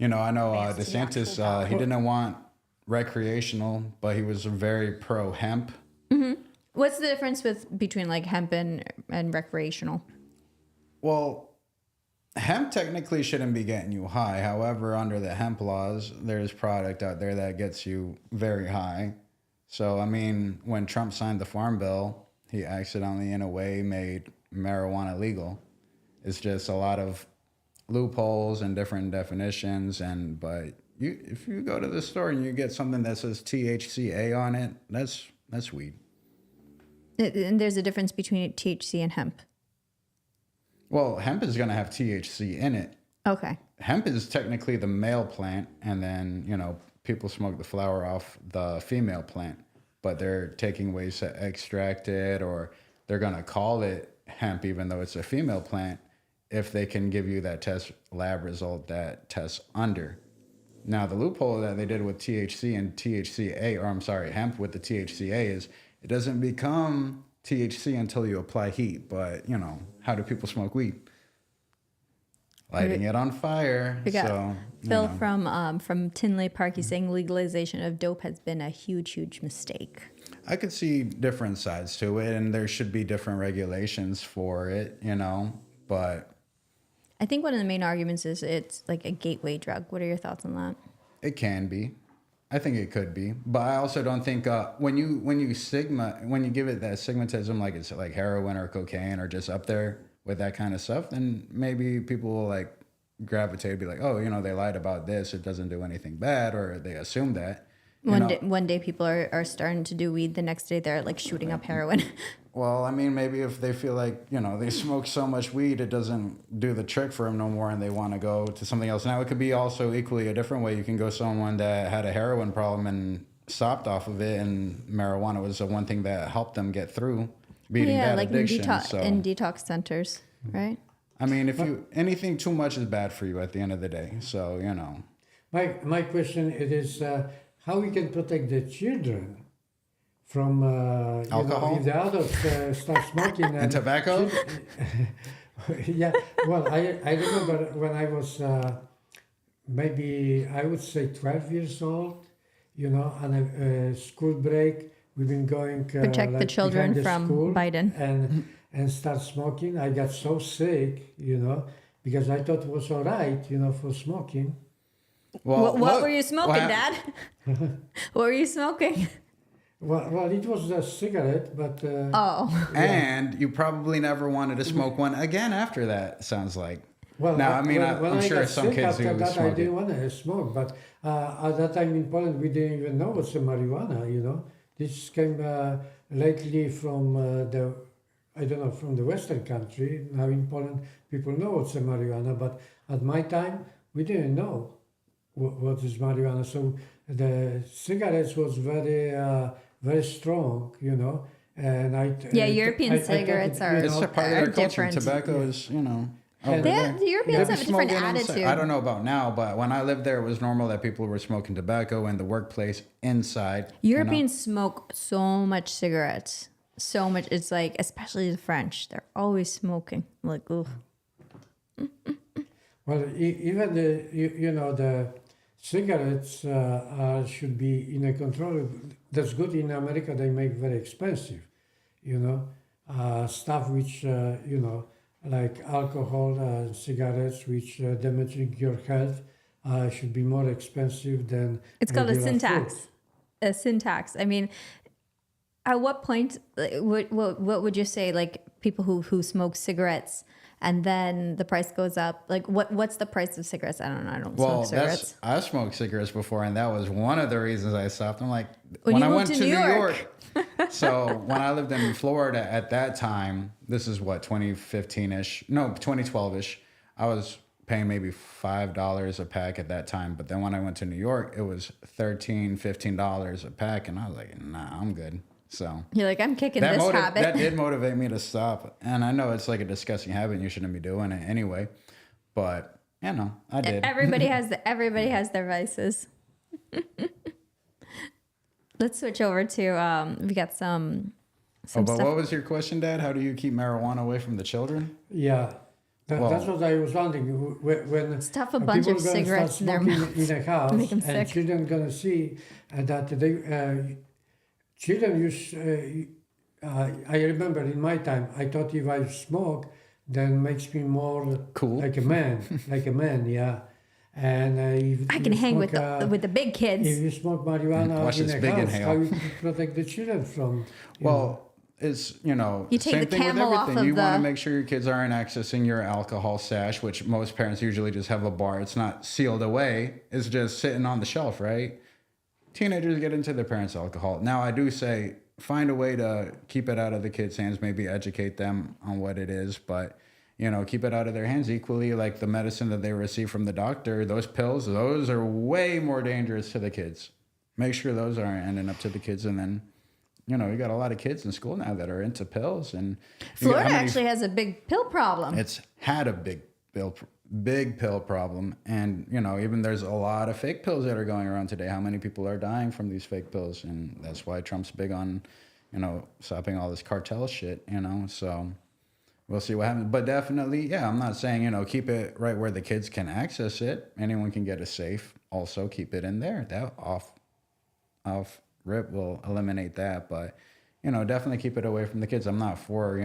I know DeSantis, he didn't want recreational, but he was very pro hemp. Mm-hmm. What's the difference between like hemp and recreational? Well, hemp technically shouldn't be getting you high. However, under the hemp laws, there's product out there that gets you very high. So, I mean, when Trump signed the Farm Bill, he accidentally, in a way, made marijuana legal. It's just a lot of loopholes and different definitions. But if you go to the store and you get something that says THCA on it, that's weed. And there's a difference between THC and hemp. Well, hemp is going to have THC in it. Okay. Hemp is technically the male plant, and then, people smoke the flower off the female plant, but they're taking ways to extract it, or they're going to call it hemp even though it's a female plant if they can give you that test lab result that tests under. Now, the loophole that they did with THC and THCA, hemp with the THCA is it doesn't become THC until you apply heat. But, you know, how do people smoke weed? Lighting it on fire. We got So, Phil from Tinley Park. He's saying legalization of dope has been a huge, huge mistake. I could see different sides to it, and there should be different regulations for it, you know, but I think one of the main arguments is it's like a gateway drug. What are your thoughts on that? it can be. I think it could be, but I also don't think when you give it that stigmatism, like it's like heroin or cocaine or just up there with that kind of stuff, then maybe people will like gravitate, be like, oh, you know, they lied about this, it doesn't do anything bad, or they assume that. One day people are starting to do weed, the next day they're like shooting up heroin. Well, I mean, maybe if they feel like, you know, they smoke so much weed, it doesn't do the trick for them no more, and they want to go to something else. Now, it could be also equally a different way. You can go someone that had a heroin problem and stopped off of it, and marijuana was the one thing that helped them get through beating that like addiction. in detox centers, right? I mean, if anything too much is bad for you at the end of the day. So, you know. My question it is how we can protect the children from alcohol? If the adults start smoking and tobacco. Yeah, well, I remember when I was maybe I would say 12 years old, you know, on a school break, we've been going Protect the children from Biden and start smoking. I got so sick, you know, because I thought it was all right, you know, for smoking. Well, what were you smoking, Dad? What were you smoking? Well, it was a cigarette, but... Yeah. And you probably never wanted to smoke one again after that, sounds like. Well, now, I mean, when I'm I sure got some sick kids after do that, smoke I it. didn't want to smoke, but at that time in Poland, we didn't even know what's a marijuana, you know. This came lately from from the Western country. Now in Poland, people know what's a marijuana, but at my time, we didn't know what is marijuana. So the cigarettes was very strong, you know. And European cigarettes are It's a part of their culture. different. Tobacco is, you know. The Europeans have a different attitude. I don't know about now, but when I lived there, it was normal that people were smoking tobacco in the workworkplace inside. Europeans smoke so much cigarettes. So much. It's like, especially the French, they're always smoking. Like, ugh. Well, even the cigarettes should be in a control. That's good. In America, they make very expensive, you know, stuff which, you know, like alcohol, cigarettes, which damaging your health, should be more expensive than. It's called a syntax. Food. A syntax. I mean, at what point, what would you say, like people who smoke cigarettes and then the price goes up? Like what's the price of cigarettes? I don't know. I don't smoke cigarettes. I smoked cigarettes before, and that was one of the reasons I stopped. I'm like, when I you went moved to to New New York. So when I lived in Florida at that time, this is what, 2015-ish, no, 2012-ish, I was paying maybe $5 a pack at that time. But then when I went to New York, it was $13, $15 a pack. And I was like, nah, I'm good. So you're like, I'm kicking this habit. That did motivate me to stop. And I know it's like a disgusting habit and you shouldn't be doing it anyway. But, you know, I did. Everybody has their vices. Let's switch over to, we got some but stuff. What was your question, Dad? How do you keep marijuana away from the children? Yeah. That's what I was wondering. When stuff a bunch of cigarettes in their mouth in a house, make them and sick. children gonna see that they children use. I remember in my time, I thought if I smoke, then makes me more cool, like a man, yeah. And if I can hang with the big kids. If you smoke marijuana in a house, inhale. how you can protect the children from? It's, you know, you take same the thing with camel off everything. of You the... want to make sure your kids aren't accessing your alcohol stash, which most parents usually just have a bar. It's not sealed away. It's just sitting on the shelf, right? Teenagers get into their parents' alcohol. Now, I do say find a way to keep it out of the kids' hands, maybe educate them on what it is, but, you know, keep it out of their hands equally. Like the medicine that they receive from the doctor, those pills, those are way more dangerous to the kids. Make sure those aren't ending up to the kids. And then, you know, you got a lot of kids in school now that are into pills. And Florida actually has a big pill problem. It's had a big pill problem. And, you know, even there's a lot of fake pills that are going around today. How many people are dying from these fake pills? And that's why Trump's big on, stopping all this cartel shit, so we'll see what happens. But definitely, yeah, I'm not saying, keep it right where the kids can access it. Anyone can get a safe. Also keep it in there. That off rip will eliminate that. But, definitely keep it away from the kids. I'm not for,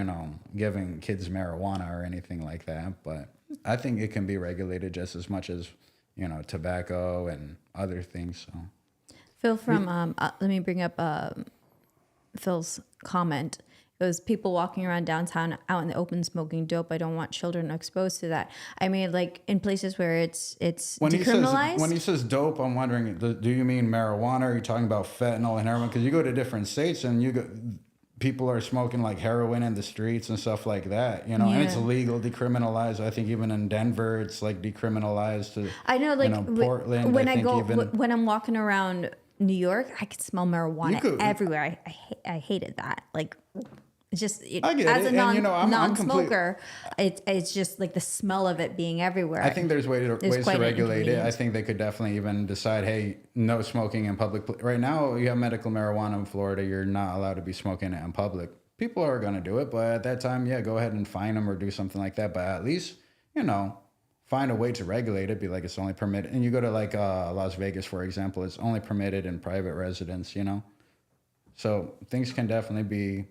giving kids marijuana or anything like that. But I think it can be regulated just as much as, tobacco and other things. So, Phil from, let me bring up Phil's comment. It was people walking around downtown out in the open smoking dope. I don't want children exposed to that. I mean, like in places where it's decriminalized. When he says dope, I'm wondering, do you mean marijuana? Are you talking about fentanyl and heroin? Because you go to different states and people are smoking like heroin in the streets and stuff like that, and it's legal, decriminalized. I think even in Denver, it's like decriminalized. I know, like Portland. When I'm walking around New York, I could smell marijuana everywhere. I hated that. Like, it's just as a non-smoker, it's just like the smell of it being everywhere. I think there's ways to regulate it. I think they could definitely even decide, hey, no smoking in public. Right now, you have medical marijuana in Florida. You're not allowed to be smoking it in public. People are going to do it, but at that time, yeah, go ahead and fine them or do something like that. But at least, find a way to regulate it. Be like, it's only permitted. And you go to like Las Vegas, for example, it's only permitted in private residence, So things can definitely be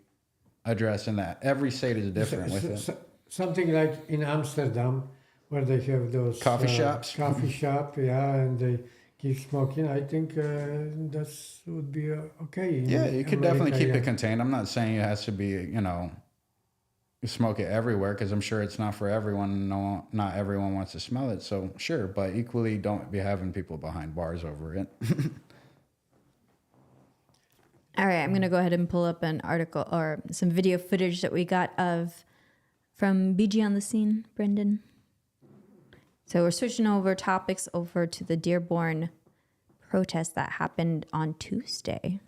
addressed in that. Every state is different with it. Something like in Amsterdam, where they have those coffee shops. Coffee shop, yeah, and they keep smoking. I think that would be okay. Yeah, you could definitely keep it contained. I'm not saying it has to be, you smoke it everywhere, because I'm sure it's not for everyone. No, not everyone wants to smell it. So sure, but equally don't be having people behind bars over it. All right, I'm going to go ahead and pull up an article or some video footage that we got from BG on the Scene, Brendan. So we're switching topics over to the Dearborn protest that happened on Tuesday.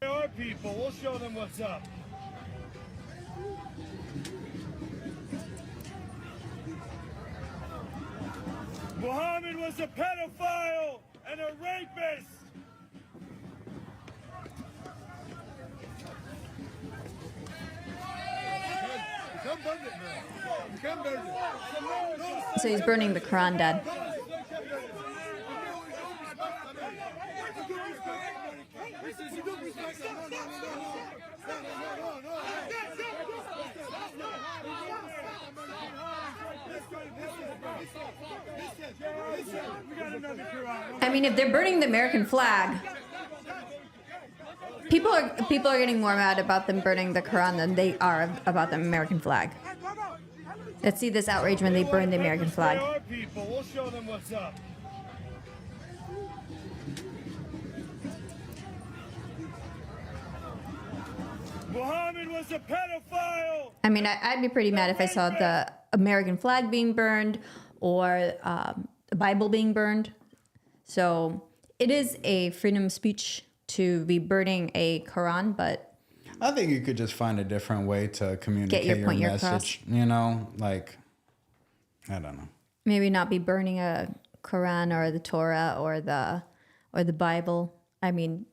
Our people, we'll show them what's up. Muhammad was a pedophile and a rapist. So he's burning the Quran, Dad. I mean, if they're burning the American flag, people are getting more mad about them burning the Quran than they are about the American flag. Let's see this outrage when they burn the American flag. Our people, we'll show them what's up. Muhammad was a pedophile. I mean, I'd be pretty mad if I saw the American flag being burned or the Bible being burned. So it is a freedom of speech to be burning a Quran, but I think you could just find a different way to communicate your message. Like, I don't know. Maybe not be burning a Quran or the Torah or the Bible. I mean,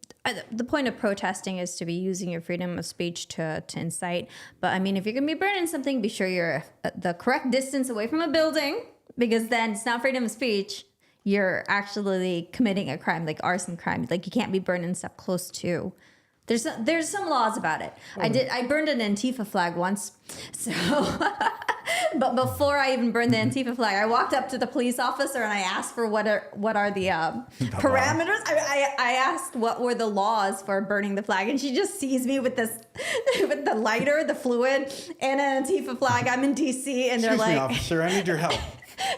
the point of protesting is to be using your freedom of speech to incite. But I mean, if you're going to be burning something, be sure you're the correct distance away from a building, because then it's not freedom of speech. You're actually committing a crime, like arson crime. Like, you can't be burning stuff close to. There's some laws about it. I burned an Antifa flag once. So, but before I even burned the Antifa flag, I walked up to the police officer and I asked for what are the parameters. I asked what were the laws for burning the flag, and she just sees me with the lighter, the fluid, and an Antifa flag. I'm in DC, and they're Excuse me, like, officer, I need your help.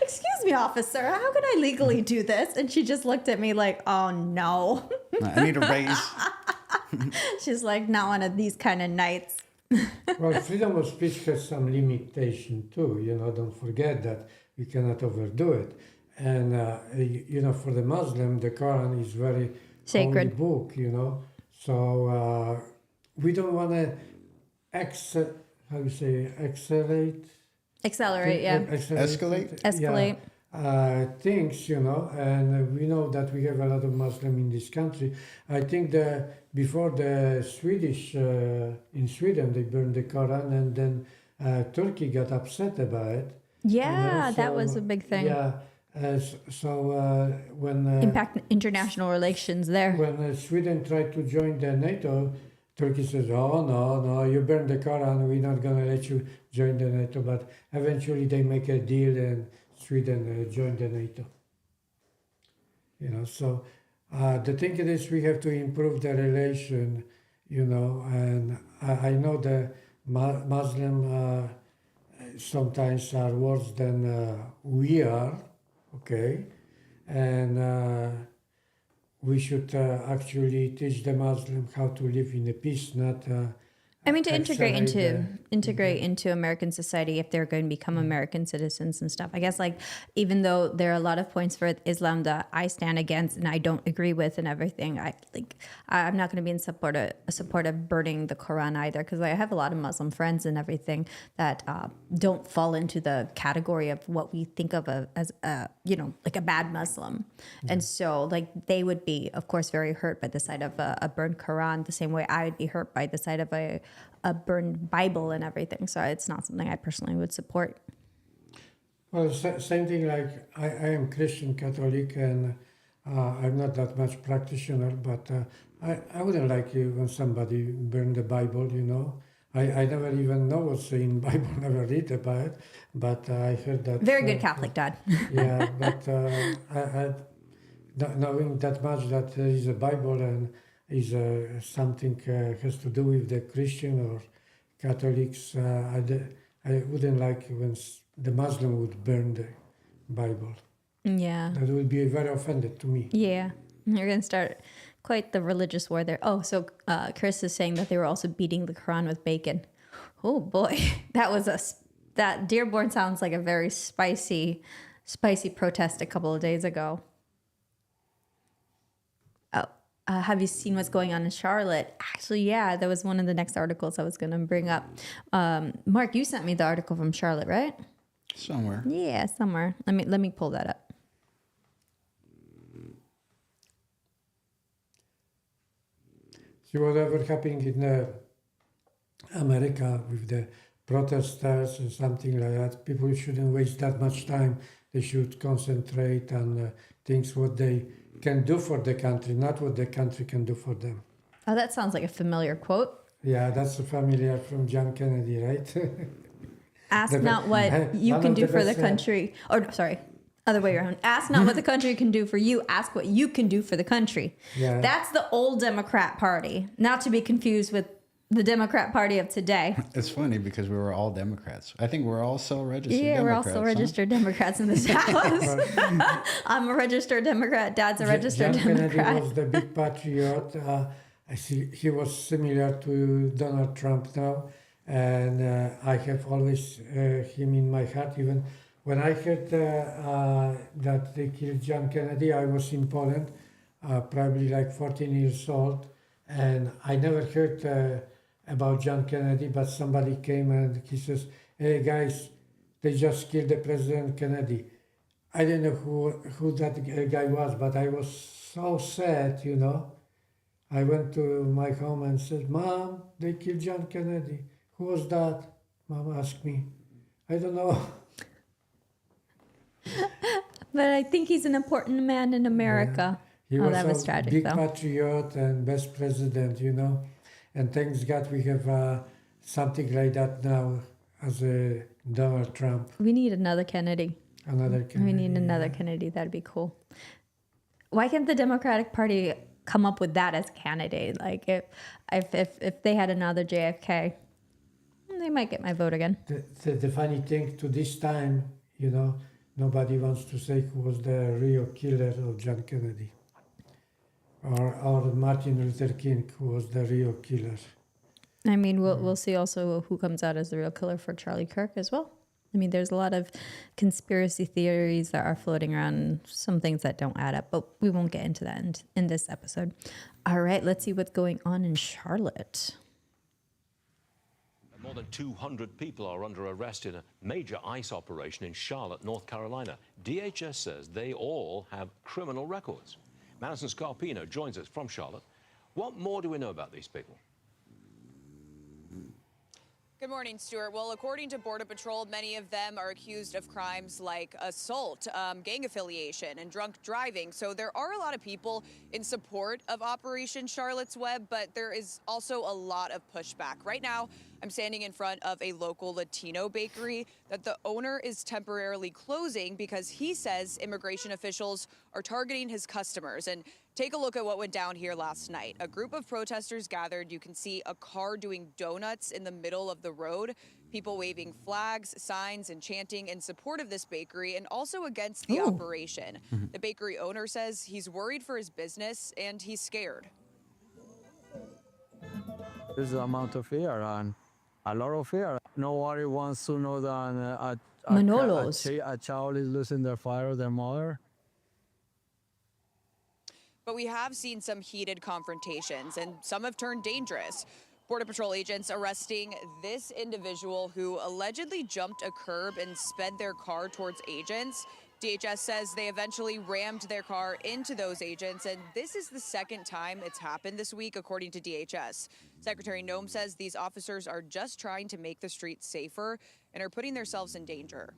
Excuse me, officer, how can I legally do this? And she just looked at me like, oh no. I need a raise. She's like, not one of these kind of nights. Well, freedom of speech has some limitation too. Don't forget that we cannot overdo it. And, for the Muslim, the Quran is very sacred holy book, So we don't want to Accelerate, yeah. Escalate. Escalate. Yeah. things, and we know that we have a lot of Muslims in this country. I think that before the Swedish, in Sweden, they burned the Quran, and then Turkey got upset about it. Yeah, that was a big thing. Yeah, when Impact international relations there. when Sweden tried to join the NATO, Turkey says, "Oh no, you burned the Quran. We're not gonna let you join the NATO." But eventually, they make a deal, and Sweden joined the NATO. So the thing is, we have to improve the relation. And I know the Muslim sometimes are worse than we are. Okay, and we should actually teach the Muslim how to live in a peace, not. I mean, to integrate accelerate into American society if they're going to become American citizens and stuff. I guess, like, even though there are a lot of points for Islam that I stand against and I don't agree with and everything, I'm not going to be in support of burning the Quran either, because I have a lot of Muslim friends and everything that don't fall into the category of what we think of as like a bad Muslim. And so, like, they would be, of course, very hurt by the sight of a burned Quran, the same way I would be hurt by the sight of a burned Bible and everything. So it's not something I personally would support. Well, same thing, like I am Christian Catholic, and I'm not that much practitioner, but I wouldn't like it when somebody burned the Bible, I never even know what's in the Bible, never read about it, but I heard that. Very good Catholic, Dad. Yeah, but I knowing that much that there is a Bible and is something has to do with the Christian or Catholics, I wouldn't like when the Muslim would burn the Bible. Yeah. That would be very offended to me. Yeah. You're going to start quite the religious war there. Oh, so Chris is saying that they were also beating the Quran with bacon. Oh boy, that Dearborn sounds like a very spicy protest a couple of days ago. Oh, have you seen what's going on in Charlotte? Actually, yeah, that was one of the next articles I was going to bring up. Mark, you sent me the article from Charlotte, right? Somewhere. Yeah, somewhere. Let me pull that up. See whatever happening in America with the protesters and something like that. People shouldn't waste that much time. They should concentrate on things what they can do for the country, not what the country can do for them. Oh, that sounds like a familiar quote. Yeah, that's familiar from John Kennedy, right? Ask not what you can do for the country. Or, sorry, other way around. Ask not what the country can do for you. Ask what you can do for the country. Yeah. That's the old Democrat Party, not to be confused with the Democrat Party of today. It's funny because we were all Democrats. I think we're all still registered Yeah, Democrats. we're all still registered Democrats in this house. I'm a registered Democrat. Dad's a registered John Democrat. Kennedy was the big patriot. I see he was similar to Donald Trump now. And I have always him in my heart. Even when I heard that they killed John Kennedy, I was in Poland, probably like 14 years old. And I never heard about John Kennedy, but somebody came and he says, "Hey guys, they just killed the President Kennedy." I didn't know who that guy was, but I was so sad, I went to my home and said, "Mom, they killed John Kennedy." "Who was that?" Mom asked me. "I don't know." But I think he's an important man in America. Yeah. That was tragic, big though. patriot and best president, And thanks God we have something like that now as a Donald Trump. We need another Kennedy. Another Kennedy. We need another Kennedy. That'd be cool. Why can't the Democratic Party come up with that as a candidate? Like if they had another JFK, they might get my vote again. The funny thing to this time, nobody wants to say who was the real killer of John Kennedy. Or Martin Luther King, who was the real killer. I mean, we'll see also who comes out as the real killer for Charlie Kirk as well. I mean, there's a lot of conspiracy theories that are floating around, some things that don't add up, but we won't get into that in this episode. All right, let's see what's going on in Charlotte. More than 200 people are under arrest in a major ICE operation in Charlotte, North Carolina. DHS says they all have criminal records. Madison Scarpino joins us from Charlotte. What more do we know about these people? Good morning, Stuart. Well, according to Border Patrol, many of them are accused of crimes like assault, gang affiliation, and drunk driving. So there are a lot of people in support of Operation Charlotte's Web, but there is also a lot of pushback. Right now, I'm standing in front of a local Latino bakery that the owner is temporarily closing because he says immigration officials are targeting his customers. And take a look at what went down here last night. A group of protesters gathered. You can see a car doing donuts in the middle of the road, people waving flags, signs, and chanting in support of this bakery and also against the operation. The bakery owner says he's worried for his business and he's scared. There's an amount of fear and a lot of fear. Nobody wants to know that a child is losing their father or their mother. But we have seen some heated confrontations, and some have turned dangerous. Border Patrol agents arresting this individual who allegedly jumped a curb and sped their car towards agents. DHS says they eventually rammed their car into those agents, and this is the second time it's happened this week, according to DHS. Secretary Noem says these officers are just trying to make the streets safer and are putting themselves in danger.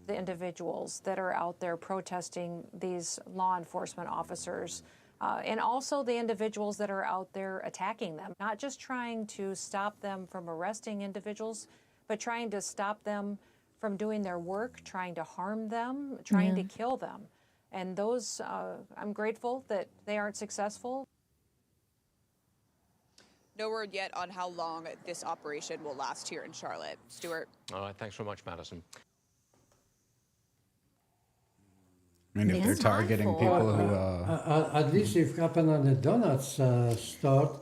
The individuals that are out there protesting these law enforcement officers, and also the individuals that are out there attacking them, not just trying to stop them from arresting individuals, but trying to stop them from doing their work, trying to harm them, trying to kill them. And those, I'm grateful that they aren't successful. No word yet on how long this operation will last here in Charlotte. Stuart. All right, thanks very much, Madison. I mean, if they're targeting people who... at least if happen on the donuts store,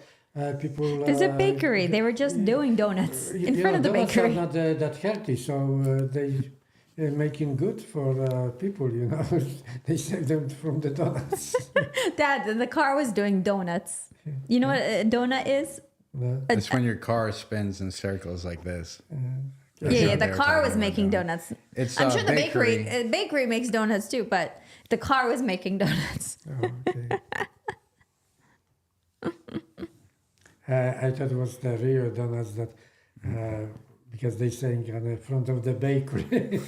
people... There's a bakery. They were just doing donuts in front of the bakery. Donuts are not that healthy, so they're making good for people, you know. They save them from the donuts. Dad, the car was doing donuts. You know what a donut is? No. It's when your car spins in circles like this. Yeah, the car was making donuts. I'm sure the bakery. bakery makes donuts too, but the car was making donuts. Oh, okay. I thought it was the real donuts that, because they saying on the front of the bakery.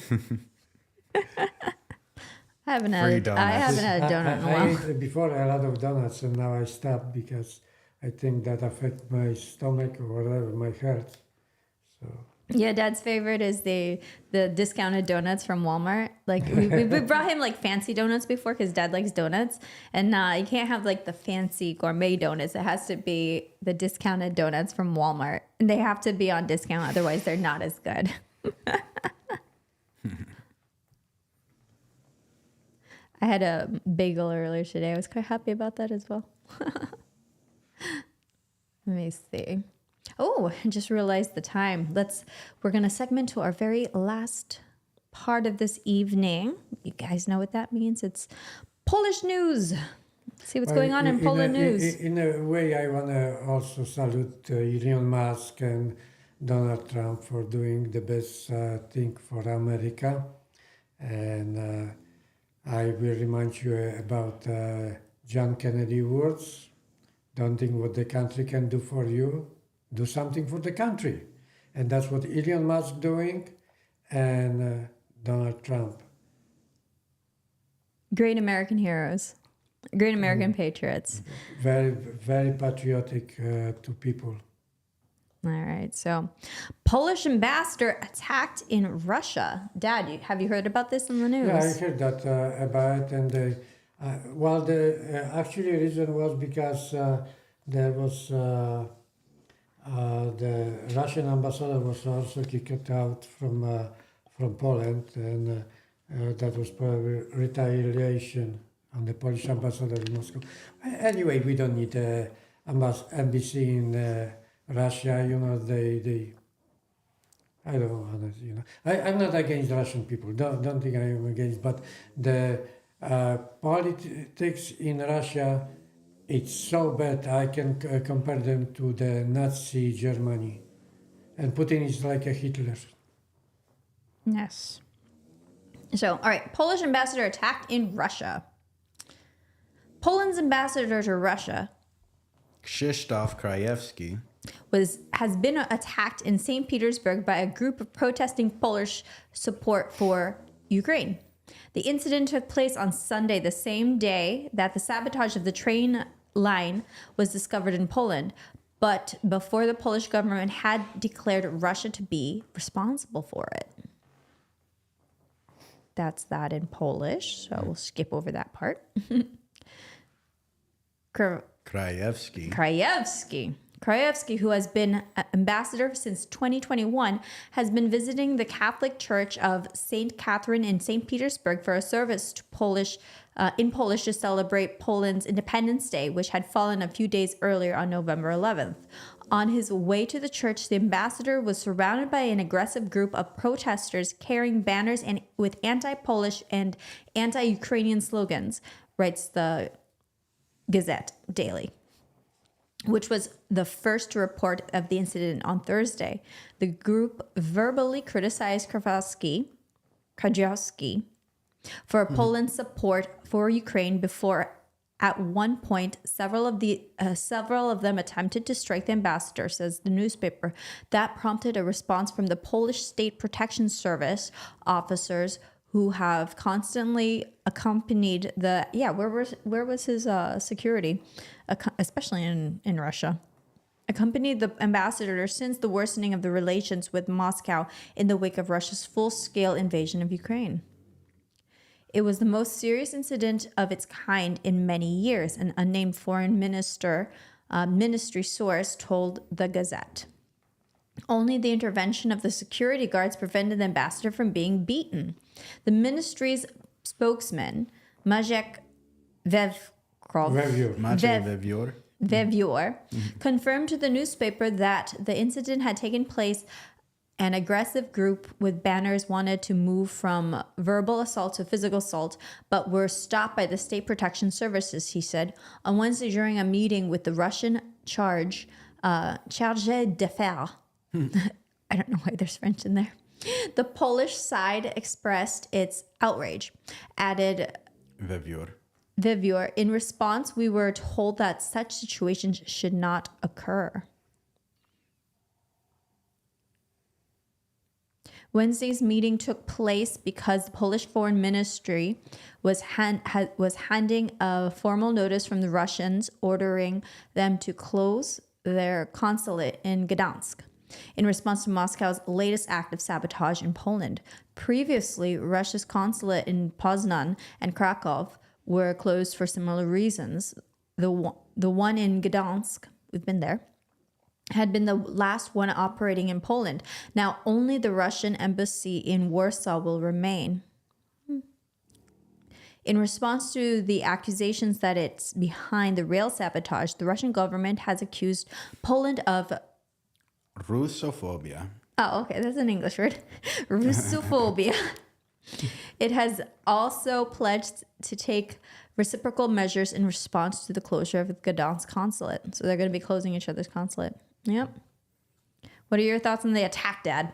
I haven't had a donut in a while. I ate before a lot of donuts, and now I stopped because I think that affects my stomach or whatever, my health. So. Yeah, Dad's favorite is the discounted donuts from Walmart. Like we brought him like fancy donuts before because Dad likes donuts, and you can't have like the fancy gourmet donuts. It has to be the discounted donuts from Walmart, and they have to be on discount, otherwise they're not as good. I had a bagel earlier today. I was quite happy about that as well. Let me see. Oh, I just realized the time. We're going to segment to our very last part of this evening. You guys know what that means. It's Polish news. See what's going on in Polish news. In a way, I want to also salute Elon Musk and Donald Trump for doing the best thing for America. And I will remind you about John Kennedy words. Don't think what the country can do for you. Do something for the country. And that's what Elon Musk doing and Donald Trump. Great American heroes. Great American patriots. Very, very patriotic to people. All right. So, Polish ambassador attacked in Russia. Dad, have you heard about this in the news? Yeah, I heard that about it. And the actually reason was because there was... the Russian ambassador was also kicked out from Poland, and that was probably retaliation on the Polish ambassador in Moscow. Anyway, we don't need embassy in Russia. You know, they I don't know, you know. I'm not against Russian people. Don't think I am against, but the politics in Russia it's so bad. I can compare them to the Nazi Germany. And Putin is like a Hitler. Yes. So, all right, Polish ambassador attacked in Russia. Poland's ambassador to Russia Krzysztof Krajewski has been attacked in St. Petersburg by a group of protesting Polish support for Ukraine. The incident took place on Sunday, the same day that the sabotage of the train line was discovered in Poland, but before the Polish government had declared Russia to be responsible for it. That's that in Polish, so we'll skip over that part. Krajewski, who has been ambassador since 2021, has been visiting the Catholic Church of St. Catherine in St. Petersburg for a service to in Polish to celebrate Poland's Independence Day, which had fallen a few days earlier on November 11th. On his way to the church, the ambassador was surrounded by an aggressive group of protesters carrying banners with anti-Polish and anti-Ukrainian slogans, writes the Gazette Daily, which was the first to report of the incident on Thursday. The group verbally criticized Krajewski for Poland's support for Ukraine before, at one point, several of them attempted to strike the ambassador, says the newspaper. That prompted a response from the Polish State Protection Service officers who have constantly accompanied where was his security, especially in Russia, accompanied the ambassador since the worsening of the relations with Moscow in the wake of Russia's full-scale invasion of Ukraine. It was the most serious incident of its kind in many years, an unnamed foreign ministry source told the Gazette. Only the intervention of the security guards prevented the ambassador from being beaten. The ministry's spokesman, Maciej Vevior, confirmed to the newspaper that the incident had taken place. An aggressive group with banners wanted to move from verbal assault to physical assault, but were stopped by the State Protection Services, he said, on Wednesday during a meeting with the Russian charge d'affaires. I don't know why there's French in there. The Polish side expressed its outrage, added Vevior. In response, we were told that such situations should not occur. Wednesday's meeting took place because the Polish Foreign Ministry was handing a formal notice from the Russians ordering them to close their consulate in Gdansk in response to Moscow's latest act of sabotage in Poland. Previously, Russia's consulate in Poznan and Krakow were closed for similar reasons. The one in Gdansk, we've been there, had been the last one operating in Poland. Now only the Russian embassy in Warsaw will remain. In response to the accusations that it's behind the rail sabotage, the Russian government has accused Poland of Russophobia. Oh, okay, that's an English word. Russophobia. It has also pledged to take reciprocal measures in response to the closure of the Gdansk consulate. So they're going to be closing each other's consulate. Yep. What are your thoughts on the attack, Dad?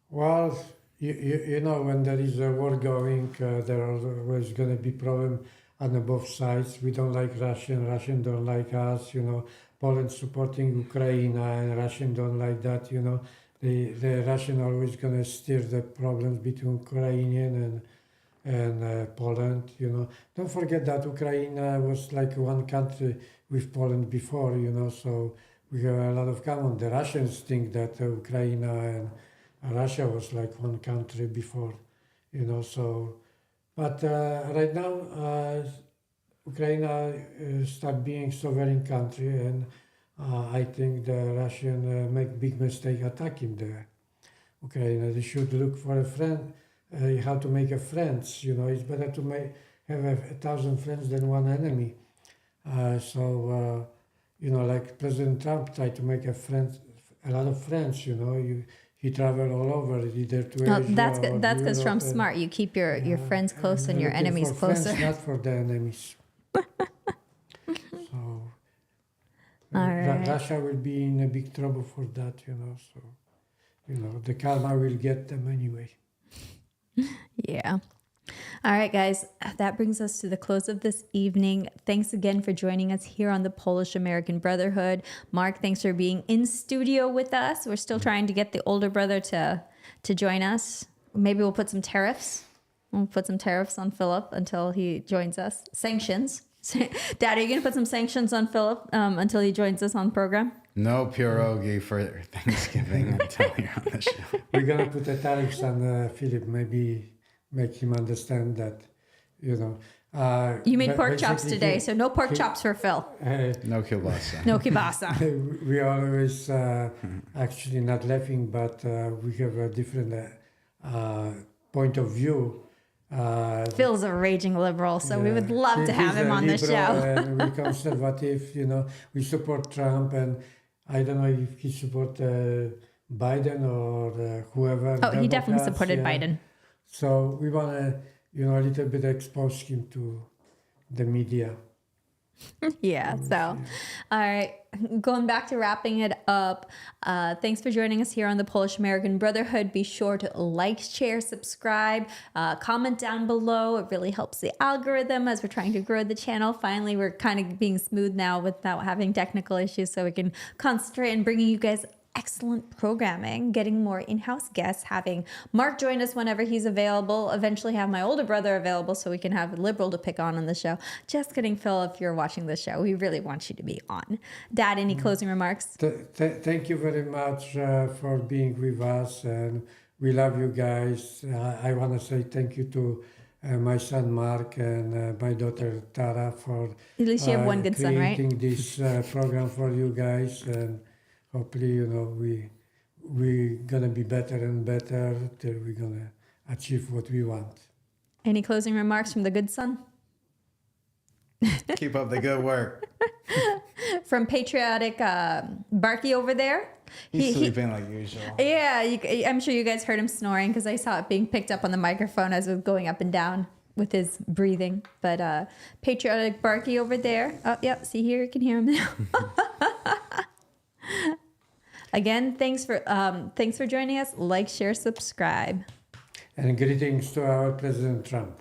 Well, you know, when there is a war going, there are always going to be problems on both sides. We don't like Russian don't like us, you know. Poland supporting Ukraine and Russian don't like that, you know. The Russian always going to steer the problems between Ukrainian and Poland, you know. Don't forget that Ukraine was like one country with Poland before, you know, so we have a lot of common. The Russians think that Ukraine and Russia was like one country before, you know, so. But right now, Ukraine start being sovereign country, and I think the Russian make big mistake attacking the Ukraine. They should look for a friend, how to make a friends. You know, it's better to have 1,000 friends than one enemy. You know, like President Trump tried to make a lot of friends. You know, he traveled all over, either to Asia. That's good. That's because Trump's smart. You keep your friends close and your enemies closer. Friends, not for the enemies. All right. Russia will be in a big trouble for that, so, the karma will get them anyway. Yeah. All right, guys, that brings us to the close of this evening. Thanks again for joining us here on the Polish American Brotherhood. Mark, thanks for being in studio with us. We're still trying to get the older brother to join us. Maybe we'll put some tariffs. We'll put some tariffs on Philip until he joins us. Sanctions. Dad, are you going to put some sanctions on Philip until he joins us on the program? No pierogi for Thanksgiving until you're on the show. We're going to put a tariffs on Philip, maybe make him understand that, You made pork chops today, so no pork chops for Phil. No kielbasa. No kielbasa. We are always actually not laughing, but we have a different point of view. Phil's a raging liberal, so we would love to have him on the show. And we're conservative, we support Trump, and I don't know if he support Biden or whoever. Oh, he definitely supported Biden. So we want to, a little bit expose him to the media. Yeah. So, all right. Going back to wrapping it up. Thanks for joining us here on the Polish American Brotherhood. Be sure to like, share, subscribe, comment down below. It really helps the algorithm as we're trying to grow the channel. Finally, we're kind of being smooth now without having technical issues, so we can concentrate on bringing you guys excellent programming, getting more in-house guests, having Mark join us whenever he's available, eventually have my older brother available so we can have a liberal to pick on the show. Just kidding, Phil, if you're watching this show, we really want you to be on. Dad, any closing remarks? Thank you very much for being with us, and we love you guys. I want to say thank you to my son Mark and my daughter Tara for at least you have one good son, right? Creating this program for you guys, and hopefully, we're gonna be better and better till we're gonna achieve what we want. Any closing remarks from the good son? Keep up the good work. From patriotic Barky over there. He's sleeping like usual. Yeah, I'm sure you guys heard him snoring because I saw it being picked up on the microphone as it was going up and down with his breathing. But patriotic Barky over there. Oh, yep. See here, you can hear him now. Again, thanks for joining us. Like, share, subscribe. And greetings to our President Trump.